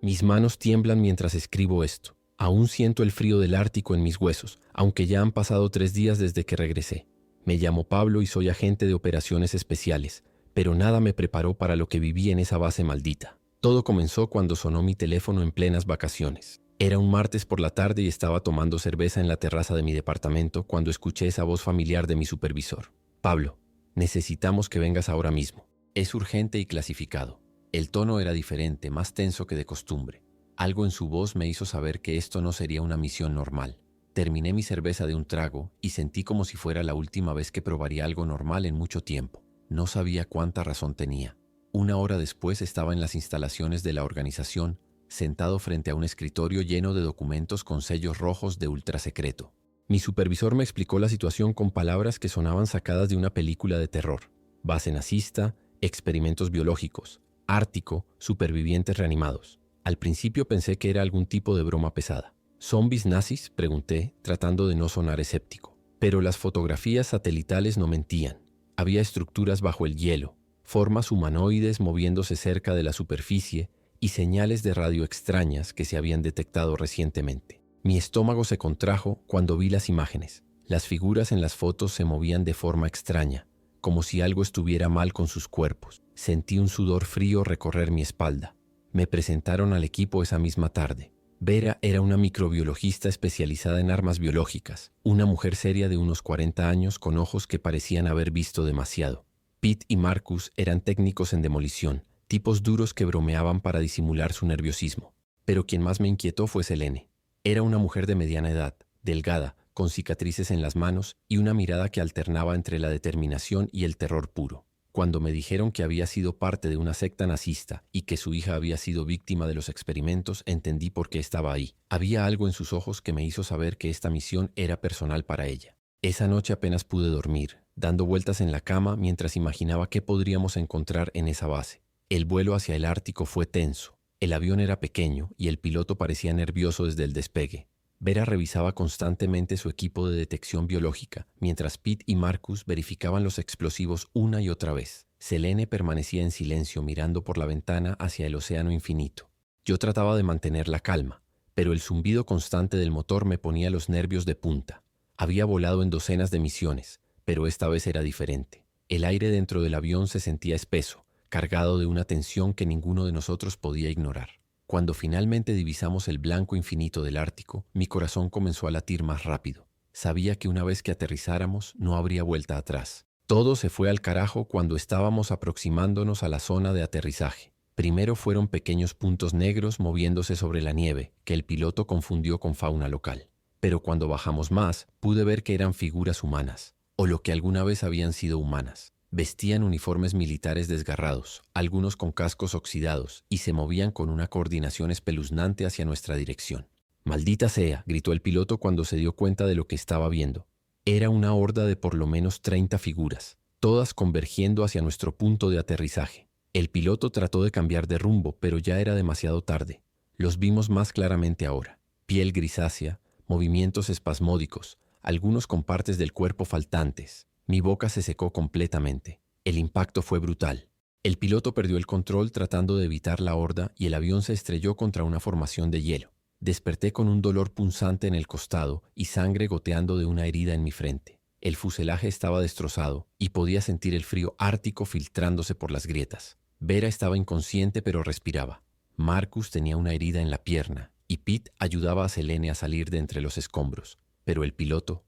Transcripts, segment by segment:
Mis manos tiemblan mientras escribo esto. Aún siento el frío del Ártico en mis huesos, aunque ya han pasado 3 días desde que regresé. Me llamo Pablo y soy agente de operaciones especiales, pero nada me preparó para lo que viví en esa base maldita. Todo comenzó cuando sonó mi teléfono en plenas vacaciones. Era un martes por la tarde y estaba tomando cerveza en la terraza de mi departamento cuando escuché esa voz familiar de mi supervisor. Pablo, necesitamos que vengas ahora mismo. Es urgente y clasificado. El tono era diferente, más tenso que de costumbre. Algo en su voz me hizo saber que esto no sería una misión normal. Terminé mi cerveza de un trago y sentí como si fuera la última vez que probaría algo normal en mucho tiempo. No sabía cuánta razón tenía. 1 hora después estaba en las instalaciones de la organización, sentado frente a un escritorio lleno de documentos con sellos rojos de ultrasecreto. Mi supervisor me explicó la situación con palabras que sonaban sacadas de una película de terror. Base nazista, experimentos biológicos, Ártico, supervivientes reanimados. Al principio pensé que era algún tipo de broma pesada. ¿Zombies nazis?, pregunté, tratando de no sonar escéptico. Pero las fotografías satelitales no mentían. Había estructuras bajo el hielo, formas humanoides moviéndose cerca de la superficie y señales de radio extrañas que se habían detectado recientemente. Mi estómago se contrajo cuando vi las imágenes. Las figuras en las fotos se movían de forma extraña, como si algo estuviera mal con sus cuerpos. Sentí un sudor frío recorrer mi espalda. Me presentaron al equipo esa misma tarde. Vera era una microbiologista especializada en armas biológicas, una mujer seria de unos 40 años con ojos que parecían haber visto demasiado. Pete y Marcus eran técnicos en demolición, tipos duros que bromeaban para disimular su nerviosismo. Pero quien más me inquietó fue Selene. Era una mujer de mediana edad, delgada, con cicatrices en las manos y una mirada que alternaba entre la determinación y el terror puro. Cuando me dijeron que había sido parte de una secta nazista y que su hija había sido víctima de los experimentos, entendí por qué estaba ahí. Había algo en sus ojos que me hizo saber que esta misión era personal para ella. Esa noche apenas pude dormir, dando vueltas en la cama mientras imaginaba qué podríamos encontrar en esa base. El vuelo hacia el Ártico fue tenso. El avión era pequeño y el piloto parecía nervioso desde el despegue. Vera revisaba constantemente su equipo de detección biológica, mientras Pete y Marcus verificaban los explosivos una y otra vez. Selene permanecía en silencio mirando por la ventana hacia el océano infinito. Yo trataba de mantener la calma, pero el zumbido constante del motor me ponía los nervios de punta. Había volado en docenas de misiones, pero esta vez era diferente. El aire dentro del avión se sentía espeso, cargado de una tensión que ninguno de nosotros podía ignorar. Cuando finalmente divisamos el blanco infinito del Ártico, mi corazón comenzó a latir más rápido. Sabía que una vez que aterrizáramos no habría vuelta atrás. Todo se fue al carajo cuando estábamos aproximándonos a la zona de aterrizaje. Primero fueron pequeños puntos negros moviéndose sobre la nieve, que el piloto confundió con fauna local. Pero cuando bajamos más, pude ver que eran figuras humanas, o lo que alguna vez habían sido humanas. Vestían uniformes militares desgarrados, algunos con cascos oxidados, y se movían con una coordinación espeluznante hacia nuestra dirección. «¡Maldita sea!», gritó el piloto cuando se dio cuenta de lo que estaba viendo. Era una horda de por lo menos 30 figuras, todas convergiendo hacia nuestro punto de aterrizaje. El piloto trató de cambiar de rumbo, pero ya era demasiado tarde. Los vimos más claramente ahora. Piel grisácea, movimientos espasmódicos, algunos con partes del cuerpo faltantes. Mi boca se secó completamente. El impacto fue brutal. El piloto perdió el control tratando de evitar la horda y el avión se estrelló contra una formación de hielo. Desperté con un dolor punzante en el costado y sangre goteando de una herida en mi frente. El fuselaje estaba destrozado y podía sentir el frío ártico filtrándose por las grietas. Vera estaba inconsciente pero respiraba. Marcus tenía una herida en la pierna y Pete ayudaba a Selene a salir de entre los escombros. Pero el piloto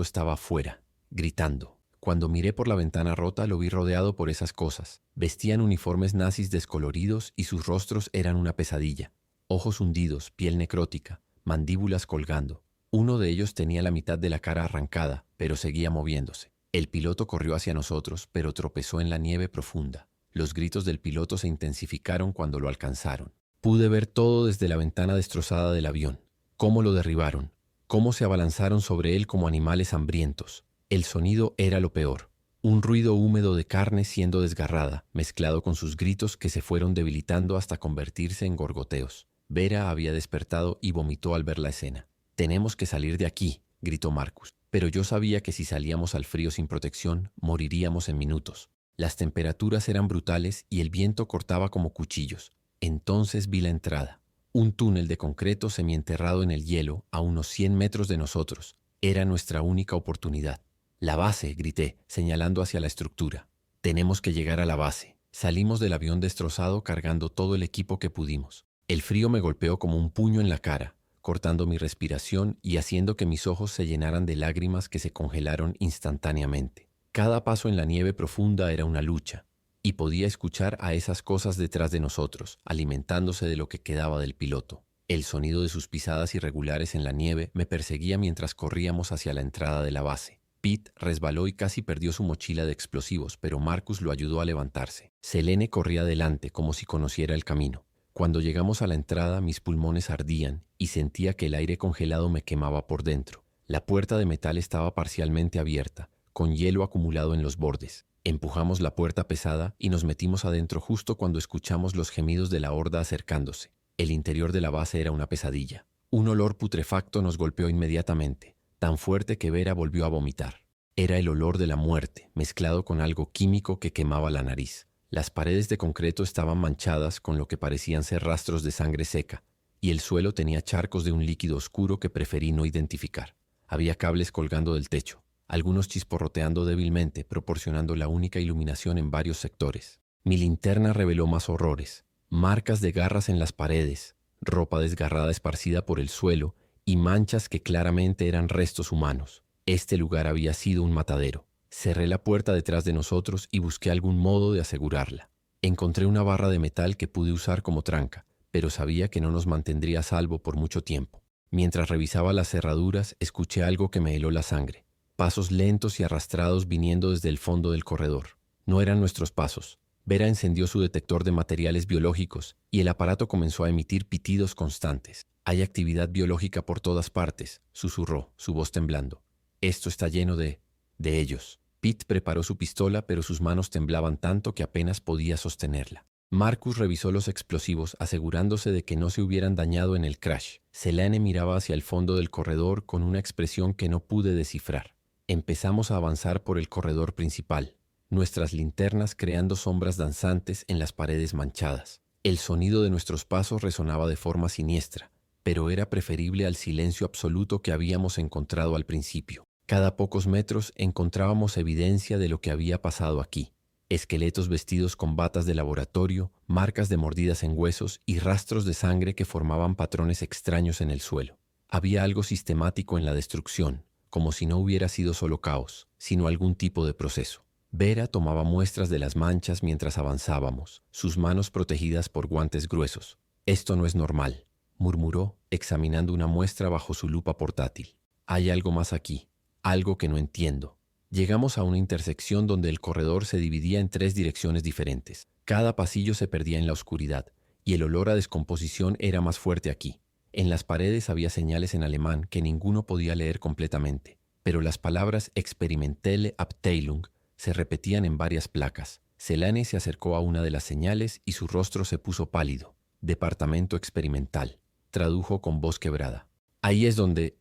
estaba afuera, gritando. Cuando miré por la ventana rota lo vi rodeado por esas cosas. Vestían uniformes nazis descoloridos y sus rostros eran una pesadilla. Ojos hundidos, piel necrótica, mandíbulas colgando. Uno de ellos tenía la mitad de la cara arrancada, pero seguía moviéndose. El piloto corrió hacia nosotros, pero tropezó en la nieve profunda. Los gritos del piloto se intensificaron cuando lo alcanzaron. Pude ver todo desde la ventana destrozada del avión. Cómo lo derribaron, cómo se abalanzaron sobre él como animales hambrientos. El sonido era lo peor. Un ruido húmedo de carne siendo desgarrada, mezclado con sus gritos que se fueron debilitando hasta convertirse en gorgoteos. Vera había despertado y vomitó al ver la escena. «Tenemos que salir de aquí», gritó Marcus. Pero yo sabía que si salíamos al frío sin protección, moriríamos en minutos. Las temperaturas eran brutales y el viento cortaba como cuchillos. Entonces vi la entrada. Un túnel de concreto semienterrado en el hielo a unos 100 metros de nosotros. Era nuestra única oportunidad. «La base», grité, señalando hacia la estructura. «Tenemos que llegar a la base». Salimos del avión destrozado cargando todo el equipo que pudimos. El frío me golpeó como un puño en la cara, cortando mi respiración y haciendo que mis ojos se llenaran de lágrimas que se congelaron instantáneamente. Cada paso en la nieve profunda era una lucha, y podía escuchar a esas cosas detrás de nosotros, alimentándose de lo que quedaba del piloto. El sonido de sus pisadas irregulares en la nieve me perseguía mientras corríamos hacia la entrada de la base. Pete resbaló y casi perdió su mochila de explosivos, pero Marcus lo ayudó a levantarse. Selene corría adelante como si conociera el camino. Cuando llegamos a la entrada, mis pulmones ardían y sentía que el aire congelado me quemaba por dentro. La puerta de metal estaba parcialmente abierta, con hielo acumulado en los bordes. Empujamos la puerta pesada y nos metimos adentro justo cuando escuchamos los gemidos de la horda acercándose. El interior de la base era una pesadilla. Un olor putrefacto nos golpeó inmediatamente, tan fuerte que Vera volvió a vomitar. Era el olor de la muerte, mezclado con algo químico que quemaba la nariz. Las paredes de concreto estaban manchadas con lo que parecían ser rastros de sangre seca, y el suelo tenía charcos de un líquido oscuro que preferí no identificar. Había cables colgando del techo, algunos chisporroteando débilmente, proporcionando la única iluminación en varios sectores. Mi linterna reveló más horrores: marcas de garras en las paredes, ropa desgarrada esparcida por el suelo y manchas que claramente eran restos humanos. Este lugar había sido un matadero. Cerré la puerta detrás de nosotros y busqué algún modo de asegurarla. Encontré una barra de metal que pude usar como tranca, pero sabía que no nos mantendría a salvo por mucho tiempo. Mientras revisaba las cerraduras, escuché algo que me heló la sangre. Pasos lentos y arrastrados viniendo desde el fondo del corredor. No eran nuestros pasos. Vera encendió su detector de materiales biológicos y el aparato comenzó a emitir pitidos constantes. «Hay actividad biológica por todas partes», susurró, su voz temblando. «Esto está lleno de ellos». Pete preparó su pistola, pero sus manos temblaban tanto que apenas podía sostenerla. Marcus revisó los explosivos, asegurándose de que no se hubieran dañado en el crash. Selene miraba hacia el fondo del corredor con una expresión que no pude descifrar. Empezamos a avanzar por el corredor principal, nuestras linternas creando sombras danzantes en las paredes manchadas. El sonido de nuestros pasos resonaba de forma siniestra, pero era preferible al silencio absoluto que habíamos encontrado al principio. Cada pocos metros encontrábamos evidencia de lo que había pasado aquí. Esqueletos vestidos con batas de laboratorio, marcas de mordidas en huesos y rastros de sangre que formaban patrones extraños en el suelo. Había algo sistemático en la destrucción, como si no hubiera sido solo caos, sino algún tipo de proceso. Vera tomaba muestras de las manchas mientras avanzábamos, sus manos protegidas por guantes gruesos. «Esto no es normal», murmuró, examinando una muestra bajo su lupa portátil. «Hay algo más aquí, algo que no entiendo». Llegamos a una intersección donde el corredor se dividía en 3 direcciones diferentes. Cada pasillo se perdía en la oscuridad, y el olor a descomposición era más fuerte aquí. En las paredes había señales en alemán que ninguno podía leer completamente, pero las palabras «Experimentelle Abteilung» se repetían en varias placas. Selene se acercó a una de las señales y su rostro se puso pálido. «Departamento experimental», tradujo con voz quebrada. «Ahí es donde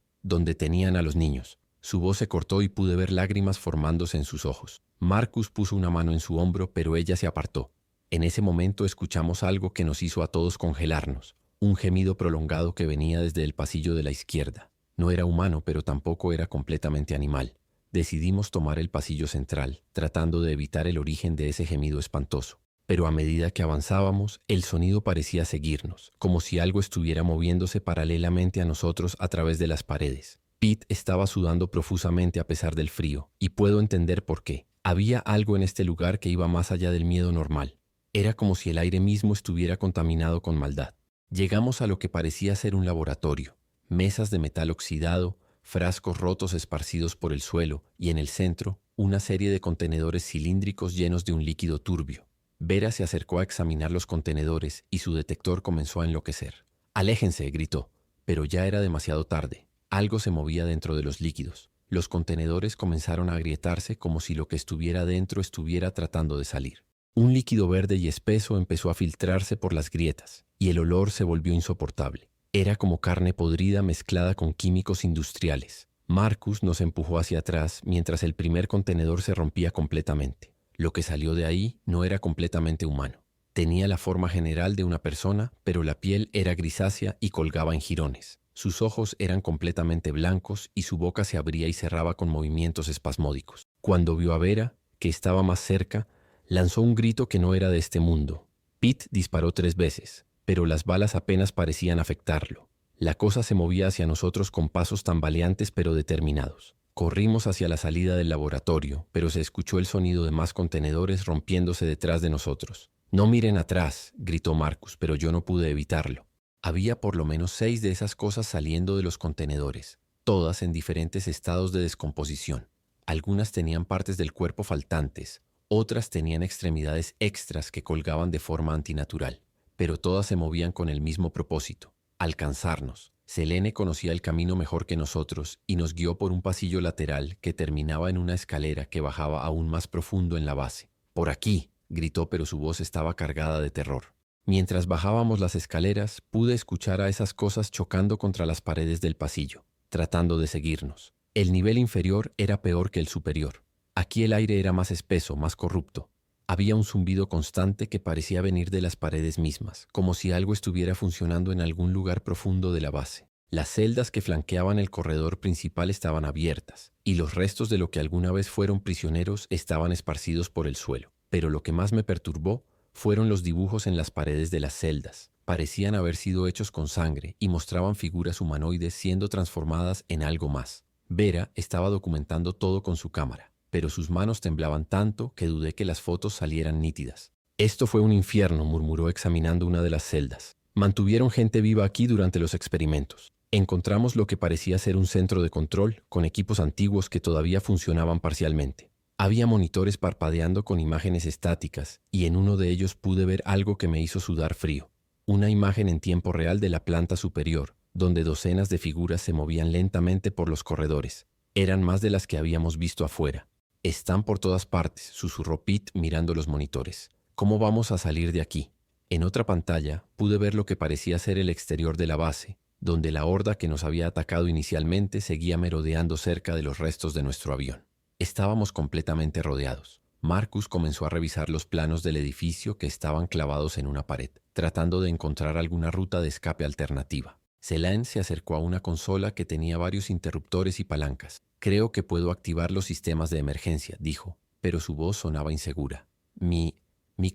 tenían a los niños». Su voz se cortó y pude ver lágrimas formándose en sus ojos. Marcus puso una mano en su hombro, pero ella se apartó. En ese momento escuchamos algo que nos hizo a todos congelarnos. Un gemido prolongado que venía desde el pasillo de la izquierda. No era humano, pero tampoco era completamente animal. Decidimos tomar el pasillo central, tratando de evitar el origen de ese gemido espantoso. Pero a medida que avanzábamos, el sonido parecía seguirnos, como si algo estuviera moviéndose paralelamente a nosotros a través de las paredes. Pete estaba sudando profusamente a pesar del frío, y puedo entender por qué. Había algo en este lugar que iba más allá del miedo normal. Era como si el aire mismo estuviera contaminado con maldad. Llegamos a lo que parecía ser un laboratorio. Mesas de metal oxidado, frascos rotos esparcidos por el suelo, y en el centro, una serie de contenedores cilíndricos llenos de un líquido turbio. Vera se acercó a examinar los contenedores y su detector comenzó a enloquecer. «¡Aléjense!», gritó, pero ya era demasiado tarde. Algo se movía dentro de los líquidos. Los contenedores comenzaron a agrietarse como si lo que estuviera dentro estuviera tratando de salir. Un líquido verde y espeso empezó a filtrarse por las grietas, y el olor se volvió insoportable. Era como carne podrida mezclada con químicos industriales. Marcus nos empujó hacia atrás mientras el primer contenedor se rompía completamente. Lo que salió de ahí no era completamente humano. Tenía la forma general de una persona, pero la piel era grisácea y colgaba en jirones. Sus ojos eran completamente blancos y su boca se abría y cerraba con movimientos espasmódicos. Cuando vio a Vera, que estaba más cerca, lanzó un grito que no era de este mundo. Pete disparó 3 veces, pero las balas apenas parecían afectarlo. La cosa se movía hacia nosotros con pasos tambaleantes pero determinados. Corrimos hacia la salida del laboratorio, pero se escuchó el sonido de más contenedores rompiéndose detrás de nosotros. «No miren atrás», gritó Marcus, pero yo no pude evitarlo. Había por lo menos 6 de esas cosas saliendo de los contenedores, todas en diferentes estados de descomposición. Algunas tenían partes del cuerpo faltantes, otras tenían extremidades extras que colgaban de forma antinatural, pero todas se movían con el mismo propósito: alcanzarnos. Selene conocía el camino mejor que nosotros y nos guió por un pasillo lateral que terminaba en una escalera que bajaba aún más profundo en la base. «Por aquí», gritó, pero su voz estaba cargada de terror. Mientras bajábamos las escaleras, pude escuchar a esas cosas chocando contra las paredes del pasillo, tratando de seguirnos. El nivel inferior era peor que el superior. Aquí el aire era más espeso, más corrupto. Había un zumbido constante que parecía venir de las paredes mismas, como si algo estuviera funcionando en algún lugar profundo de la base. Las celdas que flanqueaban el corredor principal estaban abiertas, y los restos de lo que alguna vez fueron prisioneros estaban esparcidos por el suelo. Pero lo que más me perturbó fueron los dibujos en las paredes de las celdas. Parecían haber sido hechos con sangre y mostraban figuras humanoides siendo transformadas en algo más. Vera estaba documentando todo con su cámara, pero sus manos temblaban tanto que dudé que las fotos salieran nítidas. «Esto fue un infierno», murmuró examinando una de las celdas. «Mantuvieron gente viva aquí durante los experimentos. Encontramos lo que parecía ser un centro de control con equipos antiguos que todavía funcionaban parcialmente. Había monitores parpadeando con imágenes estáticas y en uno de ellos pude ver algo que me hizo sudar frío. Una imagen en tiempo real de la planta superior, donde docenas de figuras se movían lentamente por los corredores. Eran más de las que habíamos visto afuera. «Están por todas partes», susurró Pete mirando los monitores. «¿Cómo vamos a salir de aquí?» En otra pantalla pude ver lo que parecía ser el exterior de la base, donde la horda que nos había atacado inicialmente seguía merodeando cerca de los restos de nuestro avión. Estábamos completamente rodeados. Marcus comenzó a revisar los planos del edificio que estaban clavados en una pared, tratando de encontrar alguna ruta de escape alternativa. Selene se acercó a una consola que tenía varios interruptores y palancas. «Creo que puedo activar los sistemas de emergencia», dijo, pero su voz sonaba insegura. Mi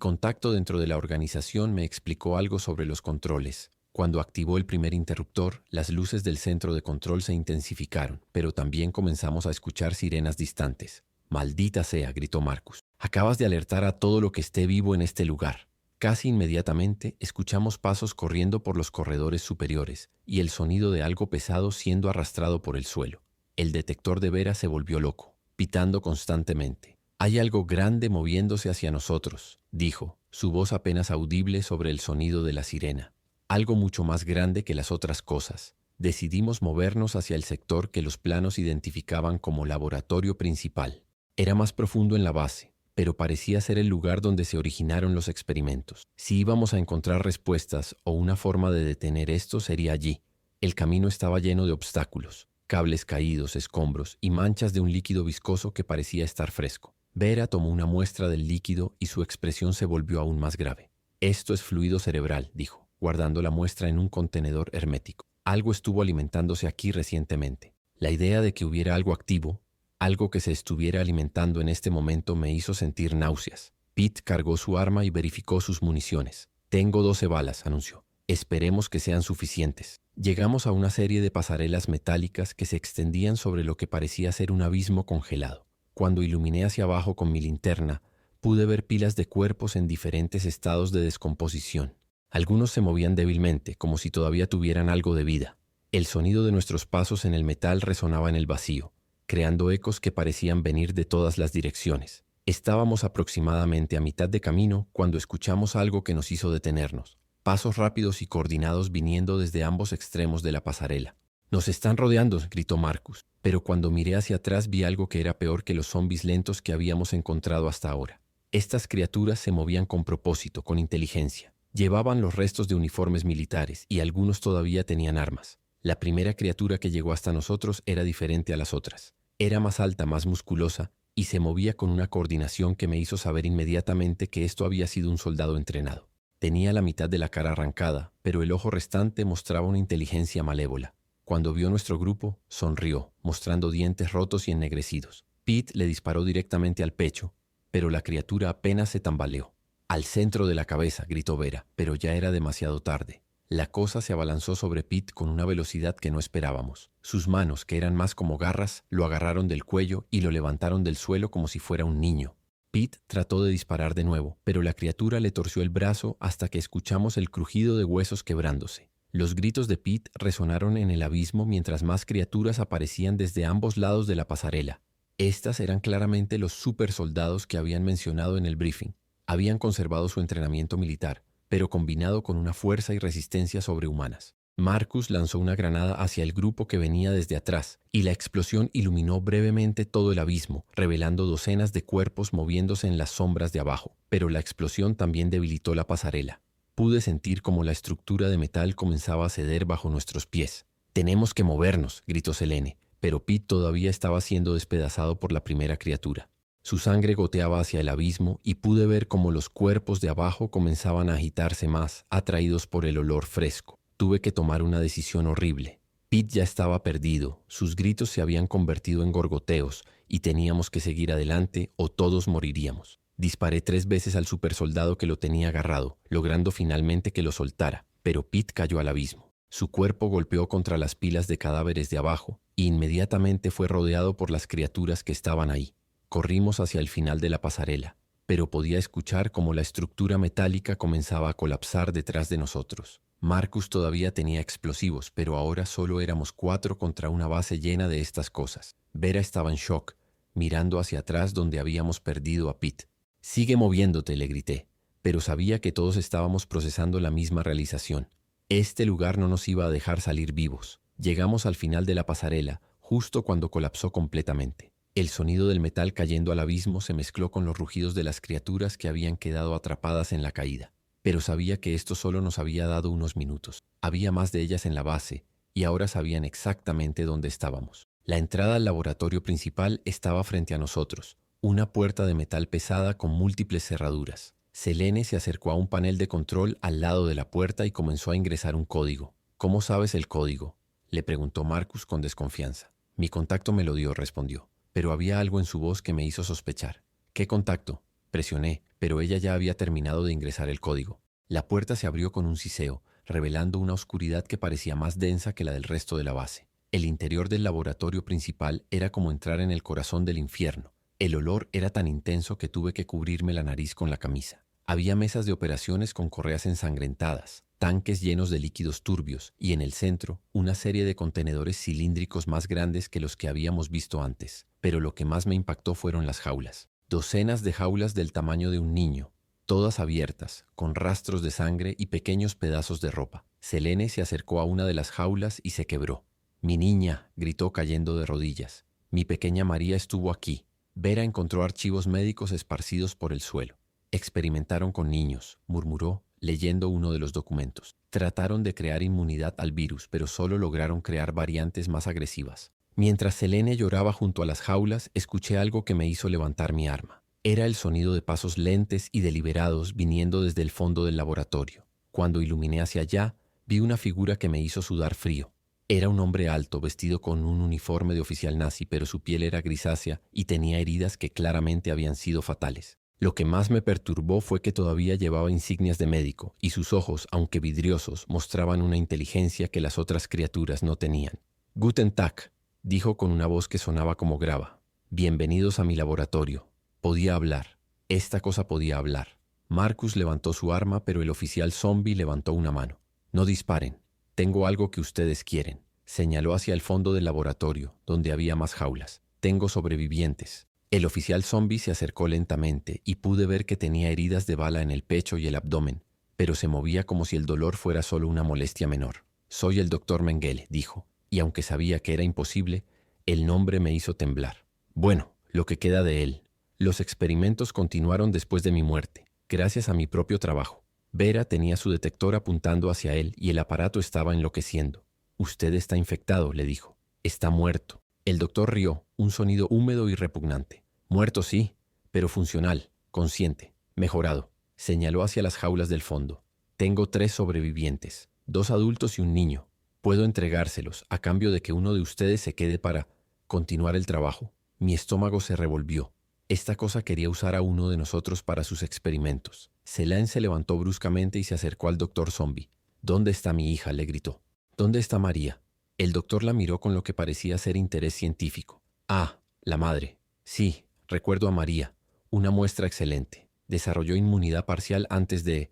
contacto dentro de la organización me explicó algo sobre los controles. Cuando activó el primer interruptor, las luces del centro de control se intensificaron, pero también comenzamos a escuchar sirenas distantes. «Maldita sea», gritó Marcus. «Acabas de alertar a todo lo que esté vivo en este lugar». Casi inmediatamente escuchamos pasos corriendo por los corredores superiores y el sonido de algo pesado siendo arrastrado por el suelo. El detector de Vera se volvió loco, pitando constantemente. «Hay algo grande moviéndose hacia nosotros», dijo, su voz apenas audible sobre el sonido de la sirena. «Algo mucho más grande que las otras cosas». Decidimos movernos hacia el sector que los planos identificaban como laboratorio principal. Era más profundo en la base, pero parecía ser el lugar donde se originaron los experimentos. Si íbamos a encontrar respuestas o una forma de detener esto, sería allí. El camino estaba lleno de obstáculos, cables caídos, escombros y manchas de un líquido viscoso que parecía estar fresco. Vera tomó una muestra del líquido y su expresión se volvió aún más grave. «Esto es fluido cerebral», dijo, guardando la muestra en un contenedor hermético. «Algo estuvo alimentándose aquí recientemente». La idea de que hubiera algo activo, algo que se estuviera alimentando en este momento, me hizo sentir náuseas. Pete cargó su arma y verificó sus municiones. «Tengo 12 balas», anunció. «Esperemos que sean suficientes». Llegamos a una serie de pasarelas metálicas que se extendían sobre lo que parecía ser un abismo congelado. Cuando iluminé hacia abajo con mi linterna, pude ver pilas de cuerpos en diferentes estados de descomposición. Algunos se movían débilmente, como si todavía tuvieran algo de vida. El sonido de nuestros pasos en el metal resonaba en el vacío, creando ecos que parecían venir de todas las direcciones. Estábamos aproximadamente a mitad de camino cuando escuchamos algo que nos hizo detenernos. Pasos rápidos y coordinados viniendo desde ambos extremos de la pasarela. «Nos están rodeando», gritó Marcus, pero cuando miré hacia atrás vi algo que era peor que los zombis lentos que habíamos encontrado hasta ahora. Estas criaturas se movían con propósito, con inteligencia. Llevaban los restos de uniformes militares y algunos todavía tenían armas. La primera criatura que llegó hasta nosotros era diferente a las otras. Era más alta, más musculosa y se movía con una coordinación que me hizo saber inmediatamente que esto había sido un soldado entrenado. Tenía la mitad de la cara arrancada, pero el ojo restante mostraba una inteligencia malévola. Cuando vio nuestro grupo, sonrió, mostrando dientes rotos y ennegrecidos. Pete le disparó directamente al pecho, pero la criatura apenas se tambaleó. «Al centro de la cabeza», gritó Vera, pero ya era demasiado tarde. La cosa se abalanzó sobre Pete con una velocidad que no esperábamos. Sus manos, que eran más como garras, lo agarraron del cuello y lo levantaron del suelo como si fuera un niño. Pete trató de disparar de nuevo, pero la criatura le torció el brazo hasta que escuchamos el crujido de huesos quebrándose. Los gritos de Pete resonaron en el abismo mientras más criaturas aparecían desde ambos lados de la pasarela. Estas eran claramente los supersoldados que habían mencionado en el briefing. Habían conservado su entrenamiento militar, pero combinado con una fuerza y resistencia sobrehumanas. Marcus lanzó una granada hacia el grupo que venía desde atrás, y la explosión iluminó brevemente todo el abismo, revelando docenas de cuerpos moviéndose en las sombras de abajo. Pero la explosión también debilitó la pasarela. Pude sentir como la estructura de metal comenzaba a ceder bajo nuestros pies. «Tenemos que movernos», gritó Selene, pero Pete todavía estaba siendo despedazado por la primera criatura. Su sangre goteaba hacia el abismo y pude ver cómo los cuerpos de abajo comenzaban a agitarse más, atraídos por el olor fresco. Tuve que tomar una decisión horrible. Pete ya estaba perdido, sus gritos se habían convertido en gorgoteos y teníamos que seguir adelante o todos moriríamos. Disparé 3 veces al supersoldado que lo tenía agarrado, logrando finalmente que lo soltara, pero Pete cayó al abismo. Su cuerpo golpeó contra las pilas de cadáveres de abajo e inmediatamente fue rodeado por las criaturas que estaban ahí. Corrimos hacia el final de la pasarela, pero podía escuchar cómo la estructura metálica comenzaba a colapsar detrás de nosotros. Marcus todavía tenía explosivos, pero ahora solo éramos 4 contra una base llena de estas cosas. Vera estaba en shock, mirando hacia atrás donde habíamos perdido a Pete. «Sigue moviéndote», le grité, pero sabía que todos estábamos procesando la misma realización. Este lugar no nos iba a dejar salir vivos. Llegamos al final de la pasarela, justo cuando colapsó completamente. El sonido del metal cayendo al abismo se mezcló con los rugidos de las criaturas que habían quedado atrapadas en la caída. Pero sabía que esto solo nos había dado unos minutos. Había más de ellas en la base, y ahora sabían exactamente dónde estábamos. La entrada al laboratorio principal estaba frente a nosotros, una puerta de metal pesada con múltiples cerraduras. Selene se acercó a un panel de control al lado de la puerta y comenzó a ingresar un código. «¿Cómo sabes el código?», le preguntó Marcus con desconfianza. «Mi contacto me lo dio», respondió, pero había algo en su voz que me hizo sospechar. «¿Qué contacto?». Presioné, pero ella ya había terminado de ingresar el código. La puerta se abrió con un siseo, revelando una oscuridad que parecía más densa que la del resto de la base. El interior del laboratorio principal era como entrar en el corazón del infierno. El olor era tan intenso que tuve que cubrirme la nariz con la camisa. Había mesas de operaciones con correas ensangrentadas, tanques llenos de líquidos turbios y en el centro una serie de contenedores cilíndricos más grandes que los que habíamos visto antes. Pero lo que más me impactó fueron las jaulas. Docenas de jaulas del tamaño de un niño, todas abiertas, con rastros de sangre y pequeños pedazos de ropa. Selene se acercó a una de las jaulas y se quebró. «Mi niña», gritó cayendo de rodillas. «Mi pequeña María estuvo aquí». Vera encontró archivos médicos esparcidos por el suelo. «Experimentaron con niños», murmuró, leyendo uno de los documentos. «Trataron de crear inmunidad al virus, pero solo lograron crear variantes más agresivas». Mientras Selene lloraba junto a las jaulas, escuché algo que me hizo levantar mi arma. Era el sonido de pasos lentes y deliberados viniendo desde el fondo del laboratorio. Cuando iluminé hacia allá, vi una figura que me hizo sudar frío. Era un hombre alto, vestido con un uniforme de oficial nazi, pero su piel era grisácea y tenía heridas que claramente habían sido fatales. Lo que más me perturbó fue que todavía llevaba insignias de médico, y sus ojos, aunque vidriosos, mostraban una inteligencia que las otras criaturas no tenían. «Guten Tag», dijo con una voz que sonaba como grava. «Bienvenidos a mi laboratorio». Podía hablar. Esta cosa podía hablar. Marcus levantó su arma, pero el oficial zombie levantó una mano. «No disparen. Tengo algo que ustedes quieren». Señaló hacia el fondo del laboratorio, donde había más jaulas. «Tengo sobrevivientes». El oficial zombie se acercó lentamente y pude ver que tenía heridas de bala en el pecho y el abdomen, pero se movía como si el dolor fuera solo una molestia menor. «Soy el Dr. Mengele», dijo, y aunque sabía que era imposible, el nombre me hizo temblar. «Bueno, lo que queda de él». Los experimentos continuaron después de mi muerte, gracias a mi propio trabajo. Vera tenía su detector apuntando hacia él y el aparato estaba enloqueciendo. «Usted está infectado», le dijo. «Está muerto». El doctor rió, un sonido húmedo y repugnante. «Muerto sí, pero funcional, consciente, mejorado». Señaló hacia las jaulas del fondo. Tengo 3 sobrevivientes, 2 adultos y un niño. Puedo entregárselos a cambio de que uno de ustedes se quede para continuar el trabajo. Mi estómago se revolvió. Esta cosa quería usar a uno de nosotros para sus experimentos. Selene se levantó bruscamente y se acercó al doctor Zombie. «¿Dónde está mi hija?», le gritó. «¿Dónde está María?». El doctor la miró con lo que parecía ser interés científico. «Ah, la madre. Sí, recuerdo a María. Una muestra excelente. Desarrolló inmunidad parcial antes de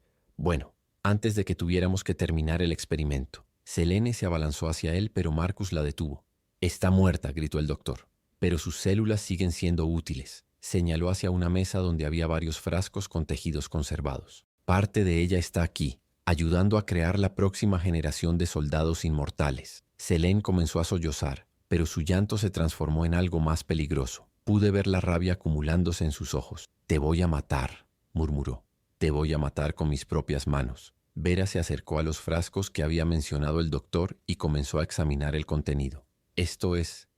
que tuviéramos que terminar el experimento». Selene se abalanzó hacia él, pero Marcus la detuvo. «Está muerta», gritó el doctor. «Pero sus células siguen siendo útiles». Señaló hacia una mesa donde había varios frascos con tejidos conservados. «Parte de ella está aquí, ayudando a crear la próxima generación de soldados inmortales». Selene comenzó a sollozar, pero su llanto se transformó en algo más peligroso. Pude ver la rabia acumulándose en sus ojos. «Te voy a matar», murmuró. «Te voy a matar con mis propias manos». Vera se acercó a los frascos que había mencionado el doctor y comenzó a examinar el contenido. Esto es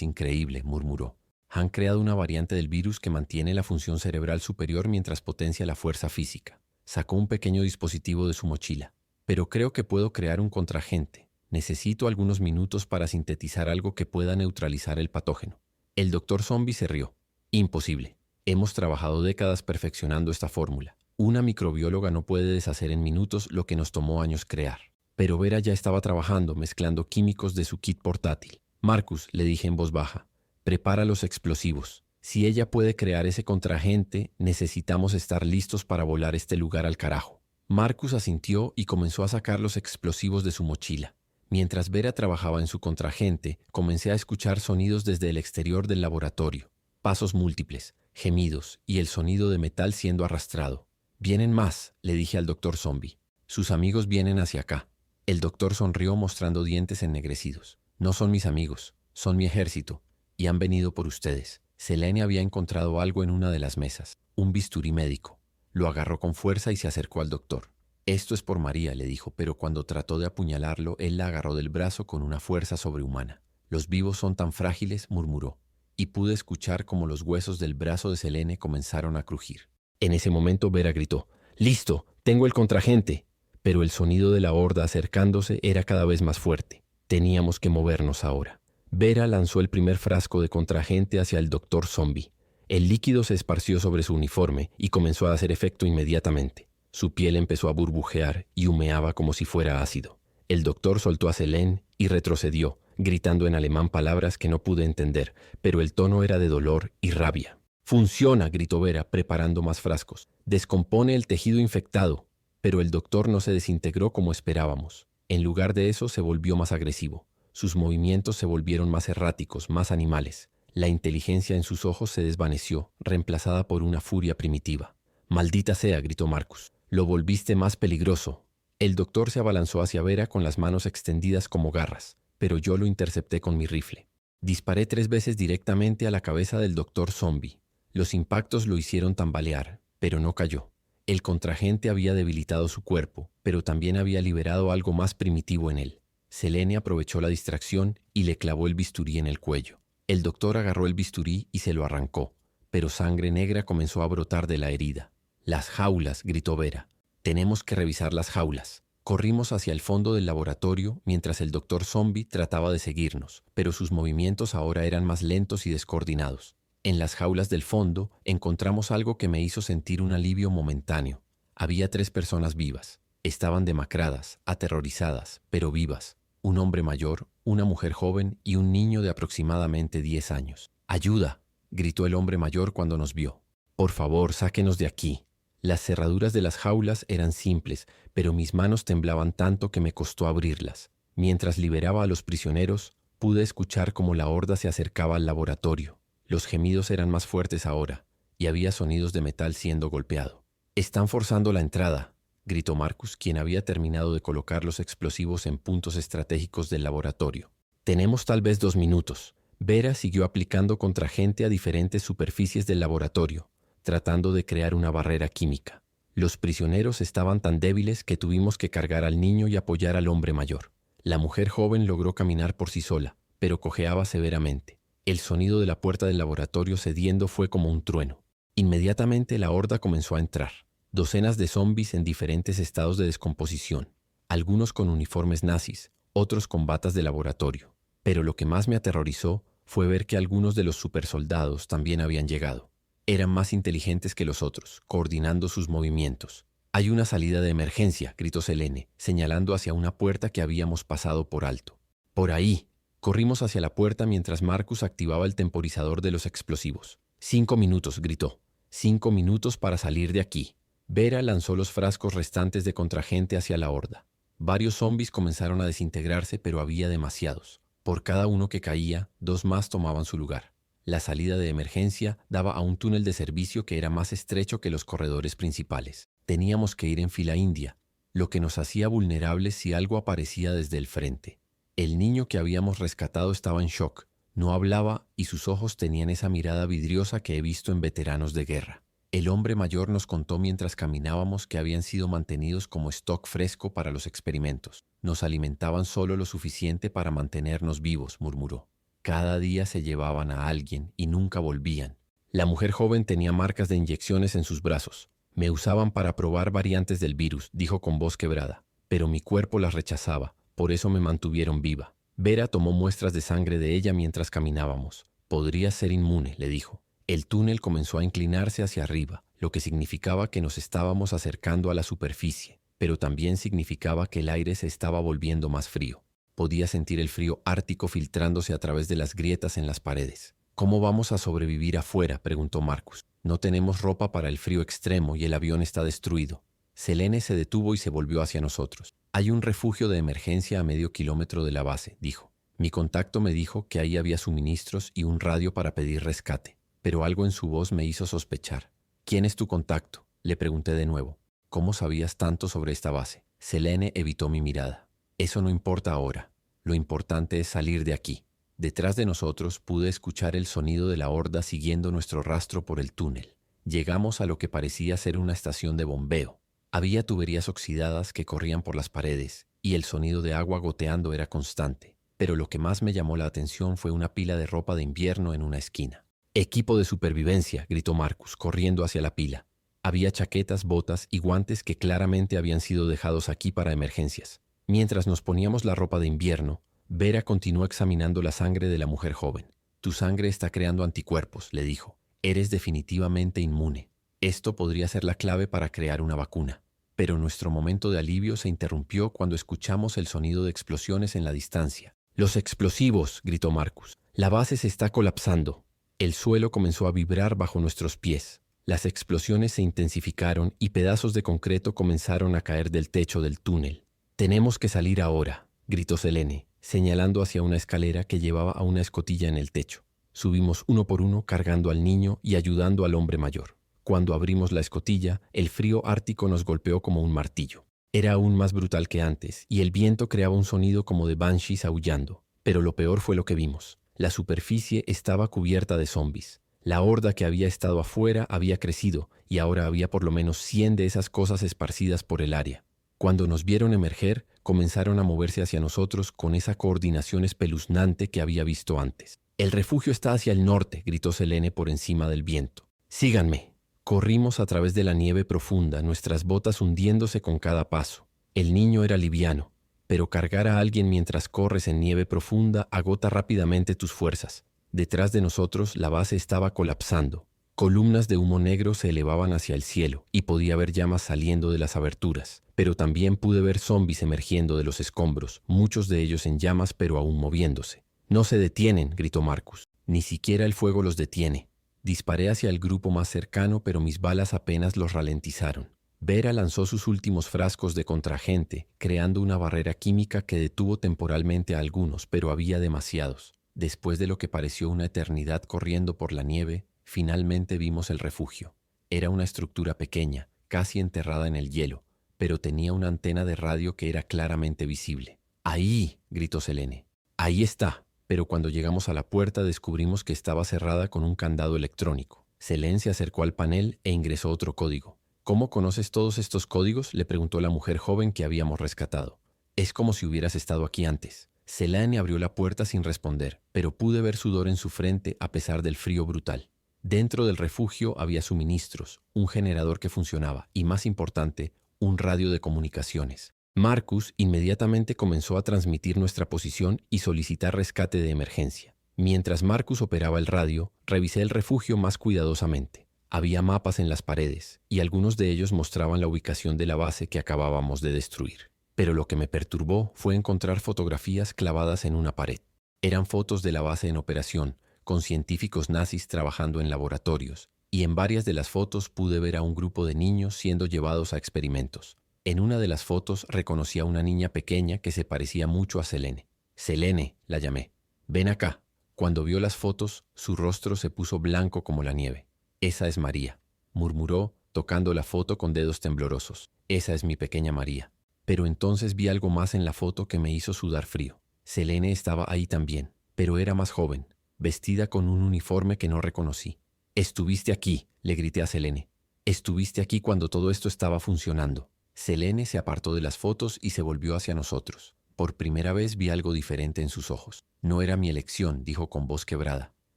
increíble», murmuró. «Han creado una variante del virus que mantiene la función cerebral superior mientras potencia la fuerza física». Sacó un pequeño dispositivo de su mochila. «Pero creo que puedo crear un contraagente. Necesito algunos minutos para sintetizar algo que pueda neutralizar el patógeno». El doctor Zombie se rió. «Imposible. Hemos trabajado décadas perfeccionando esta fórmula. Una microbióloga no puede deshacer en minutos lo que nos tomó años crear». Pero Vera ya estaba trabajando, mezclando químicos de su kit portátil. «Marcus», le dije en voz baja, «prepara los explosivos. Si ella puede crear ese contraagente, necesitamos estar listos para volar este lugar al carajo». Marcus asintió y comenzó a sacar los explosivos de su mochila. Mientras Vera trabajaba en su contraagente, comencé a escuchar sonidos desde el exterior del laboratorio. Pasos múltiples, gemidos y el sonido de metal siendo arrastrado. «Vienen más», le dije al doctor Zombie. «Sus amigos vienen hacia acá». El doctor sonrió mostrando dientes ennegrecidos. «No son mis amigos, son mi ejército, y han venido por ustedes». Selene había encontrado algo en una de las mesas, un bisturí médico. Lo agarró con fuerza y se acercó al doctor. «Esto es por María», le dijo, pero cuando trató de apuñalarlo, él la agarró del brazo con una fuerza sobrehumana. «Los vivos son tan frágiles», murmuró, y pude escuchar cómo los huesos del brazo de Selene comenzaron a crujir. En ese momento Vera gritó: «¡Listo! ¡Tengo el contraagente!». Pero el sonido de la horda acercándose era cada vez más fuerte. Teníamos que movernos ahora. Vera lanzó el primer frasco de contraagente hacia el doctor Zombie. El líquido se esparció sobre su uniforme y comenzó a hacer efecto inmediatamente. Su piel empezó a burbujear y humeaba como si fuera ácido. El doctor soltó a Selene y retrocedió, gritando en alemán palabras que no pude entender, pero el tono era de dolor y rabia. «¡Funciona!», gritó Vera, preparando más frascos. «Descompone el tejido infectado». Pero el doctor no se desintegró como esperábamos. En lugar de eso, se volvió más agresivo. Sus movimientos se volvieron más erráticos, más animales. La inteligencia en sus ojos se desvaneció, reemplazada por una furia primitiva. «¡Maldita sea!», gritó Marcus. «Lo volviste más peligroso». El doctor se abalanzó hacia Vera con las manos extendidas como garras, pero yo lo intercepté con mi rifle. Disparé 3 veces directamente a la cabeza del doctor Zombie. Los impactos lo hicieron tambalear, pero no cayó. El contraagente había debilitado su cuerpo, pero también había liberado algo más primitivo en él. Selene aprovechó la distracción y le clavó el bisturí en el cuello. El doctor agarró el bisturí y se lo arrancó, pero sangre negra comenzó a brotar de la herida. «Las jaulas», gritó Vera. «Tenemos que revisar las jaulas». Corrimos hacia el fondo del laboratorio mientras el doctor Zombie trataba de seguirnos, pero sus movimientos ahora eran más lentos y descoordinados. En las jaulas del fondo encontramos algo que me hizo sentir un alivio momentáneo. Había 3 personas vivas. Estaban demacradas, aterrorizadas, pero vivas. Un hombre mayor, una mujer joven y un niño de aproximadamente 10 años. «¡Ayuda!», gritó el hombre mayor cuando nos vio. «Por favor, sáquenos de aquí». Las cerraduras de las jaulas eran simples, pero mis manos temblaban tanto que me costó abrirlas. Mientras liberaba a los prisioneros, pude escuchar cómo la horda se acercaba al laboratorio. Los gemidos eran más fuertes ahora, y había sonidos de metal siendo golpeado. «Están forzando la entrada», gritó Marcus, quien había terminado de colocar los explosivos en puntos estratégicos del laboratorio. «Tenemos tal vez 2 minutos». Vera siguió aplicando contraagente a diferentes superficies del laboratorio, tratando de crear una barrera química. Los prisioneros estaban tan débiles que tuvimos que cargar al niño y apoyar al hombre mayor. La mujer joven logró caminar por sí sola, pero cojeaba severamente. El sonido de la puerta del laboratorio cediendo fue como un trueno. Inmediatamente la horda comenzó a entrar. Docenas de zombis en diferentes estados de descomposición, algunos con uniformes nazis, otros con batas de laboratorio. Pero lo que más me aterrorizó fue ver que algunos de los supersoldados también habían llegado. Eran más inteligentes que los otros, coordinando sus movimientos. «Hay una salida de emergencia», gritó Selene, señalando hacia una puerta que habíamos pasado por alto. «Por ahí». Corrimos hacia la puerta mientras Marcus activaba el temporizador de los explosivos. 5 minutos, gritó. 5 minutos para salir de aquí. Vera lanzó los frascos restantes de contragente hacia la horda. Varios zombis comenzaron a desintegrarse, pero había demasiados. Por cada uno que caía, 2 más tomaban su lugar. La salida de emergencia daba a un túnel de servicio que era más estrecho que los corredores principales. Teníamos que ir en fila india, lo que nos hacía vulnerables si algo aparecía desde el frente. El niño que habíamos rescatado estaba en shock. No hablaba y sus ojos tenían esa mirada vidriosa que he visto en veteranos de guerra. El hombre mayor nos contó mientras caminábamos que habían sido mantenidos como stock fresco para los experimentos. Nos alimentaban solo lo suficiente para mantenernos vivos, murmuró. Cada día se llevaban a alguien y nunca volvían. La mujer joven tenía marcas de inyecciones en sus brazos. Me usaban para probar variantes del virus, dijo con voz quebrada, pero mi cuerpo las rechazaba. Por eso me mantuvieron viva. Vera tomó muestras de sangre de ella mientras caminábamos. Podría ser inmune, le dijo. El túnel comenzó a inclinarse hacia arriba, lo que significaba que nos estábamos acercando a la superficie, pero también significaba que el aire se estaba volviendo más frío. Podía sentir el frío ártico filtrándose a través de las grietas en las paredes. «¿Cómo vamos a sobrevivir afuera?», preguntó Marcus. «No tenemos ropa para el frío extremo y el avión está destruido». Selene se detuvo y se volvió hacia nosotros. «Hay un refugio de emergencia a medio kilómetro de la base», dijo. Mi contacto me dijo que ahí había suministros y un radio para pedir rescate, pero algo en su voz me hizo sospechar. «¿Quién es tu contacto?», le pregunté de nuevo. «¿Cómo sabías tanto sobre esta base?». Selene evitó mi mirada. «Eso no importa ahora. Lo importante es salir de aquí». Detrás de nosotros pude escuchar el sonido de la horda siguiendo nuestro rastro por el túnel. Llegamos a lo que parecía ser una estación de bombeo. Había tuberías oxidadas que corrían por las paredes y el sonido de agua goteando era constante. Pero lo que más me llamó la atención fue una pila de ropa de invierno en una esquina. «Equipo de supervivencia», gritó Marcus, corriendo hacia la pila. Había chaquetas, botas y guantes que claramente habían sido dejados aquí para emergencias. Mientras nos poníamos la ropa de invierno, Vera continuó examinando la sangre de la mujer joven. «Tu sangre está creando anticuerpos», le dijo. «Eres definitivamente inmune. Esto podría ser la clave para crear una vacuna». Pero nuestro momento de alivio se interrumpió cuando escuchamos el sonido de explosiones en la distancia. «¡Los explosivos!», gritó Marcus. «La base se está colapsando». El suelo comenzó a vibrar bajo nuestros pies. Las explosiones se intensificaron y pedazos de concreto comenzaron a caer del techo del túnel. «Tenemos que salir ahora», gritó Selene, señalando hacia una escalera que llevaba a una escotilla en el techo. Subimos uno por uno cargando al niño y ayudando al hombre mayor. Cuando abrimos la escotilla, el frío ártico nos golpeó como un martillo. Era aún más brutal que antes, y el viento creaba un sonido como de banshees aullando. Pero lo peor fue lo que vimos. La superficie estaba cubierta de zombis. La horda que había estado afuera había crecido, y ahora había por lo menos 100 de esas cosas esparcidas por el área. Cuando nos vieron emerger, comenzaron a moverse hacia nosotros con esa coordinación espeluznante que había visto antes. «El refugio está hacia el norte», gritó Selene por encima del viento. «Síganme». Corrimos a través de la nieve profunda, nuestras botas hundiéndose con cada paso. El niño era liviano, pero cargar a alguien mientras corres en nieve profunda agota rápidamente tus fuerzas. Detrás de nosotros la base estaba colapsando. Columnas de humo negro se elevaban hacia el cielo y podía ver llamas saliendo de las aberturas. Pero también pude ver zombis emergiendo de los escombros, muchos de ellos en llamas pero aún moviéndose. «No se detienen», gritó Marcus. «Ni siquiera el fuego los detiene». Disparé hacia el grupo más cercano, pero mis balas apenas los ralentizaron. Vera lanzó sus últimos frascos de contragente, creando una barrera química que detuvo temporalmente a algunos, pero había demasiados. Después de lo que pareció una eternidad corriendo por la nieve, finalmente vimos el refugio. Era una estructura pequeña, casi enterrada en el hielo, pero tenía una antena de radio que era claramente visible. «¡Ahí!», gritó Selene. «Ahí está». Pero cuando llegamos a la puerta descubrimos que estaba cerrada con un candado electrónico. Selene se acercó al panel e ingresó otro código. «¿Cómo conoces todos estos códigos?», le preguntó la mujer joven que habíamos rescatado. «Es como si hubieras estado aquí antes». Selene abrió la puerta sin responder, pero pude ver sudor en su frente a pesar del frío brutal. Dentro del refugio había suministros, un generador que funcionaba y, más importante, un radio de comunicaciones. Marcus inmediatamente comenzó a transmitir nuestra posición y solicitar rescate de emergencia. Mientras Marcus operaba el radio, revisé el refugio más cuidadosamente. Había mapas en las paredes y algunos de ellos mostraban la ubicación de la base que acabábamos de destruir. Pero lo que me perturbó fue encontrar fotografías clavadas en una pared. Eran fotos de la base en operación, con científicos nazis trabajando en laboratorios, y en varias de las fotos pude ver a un grupo de niños siendo llevados a experimentos. En una de las fotos reconocí a una niña pequeña que se parecía mucho a Selene. Selene, la llamé. Ven acá. Cuando vio las fotos, su rostro se puso blanco como la nieve. Esa es María, murmuró, tocando la foto con dedos temblorosos. Esa es mi pequeña María. Pero entonces vi algo más en la foto que me hizo sudar frío. Selene estaba ahí también, pero era más joven, vestida con un uniforme que no reconocí. Estuviste aquí, le grité a Selene. Estuviste aquí cuando todo esto estaba funcionando. Selene se apartó de las fotos y se volvió hacia nosotros. Por primera vez vi algo diferente en sus ojos. No era mi elección, dijo con voz quebrada.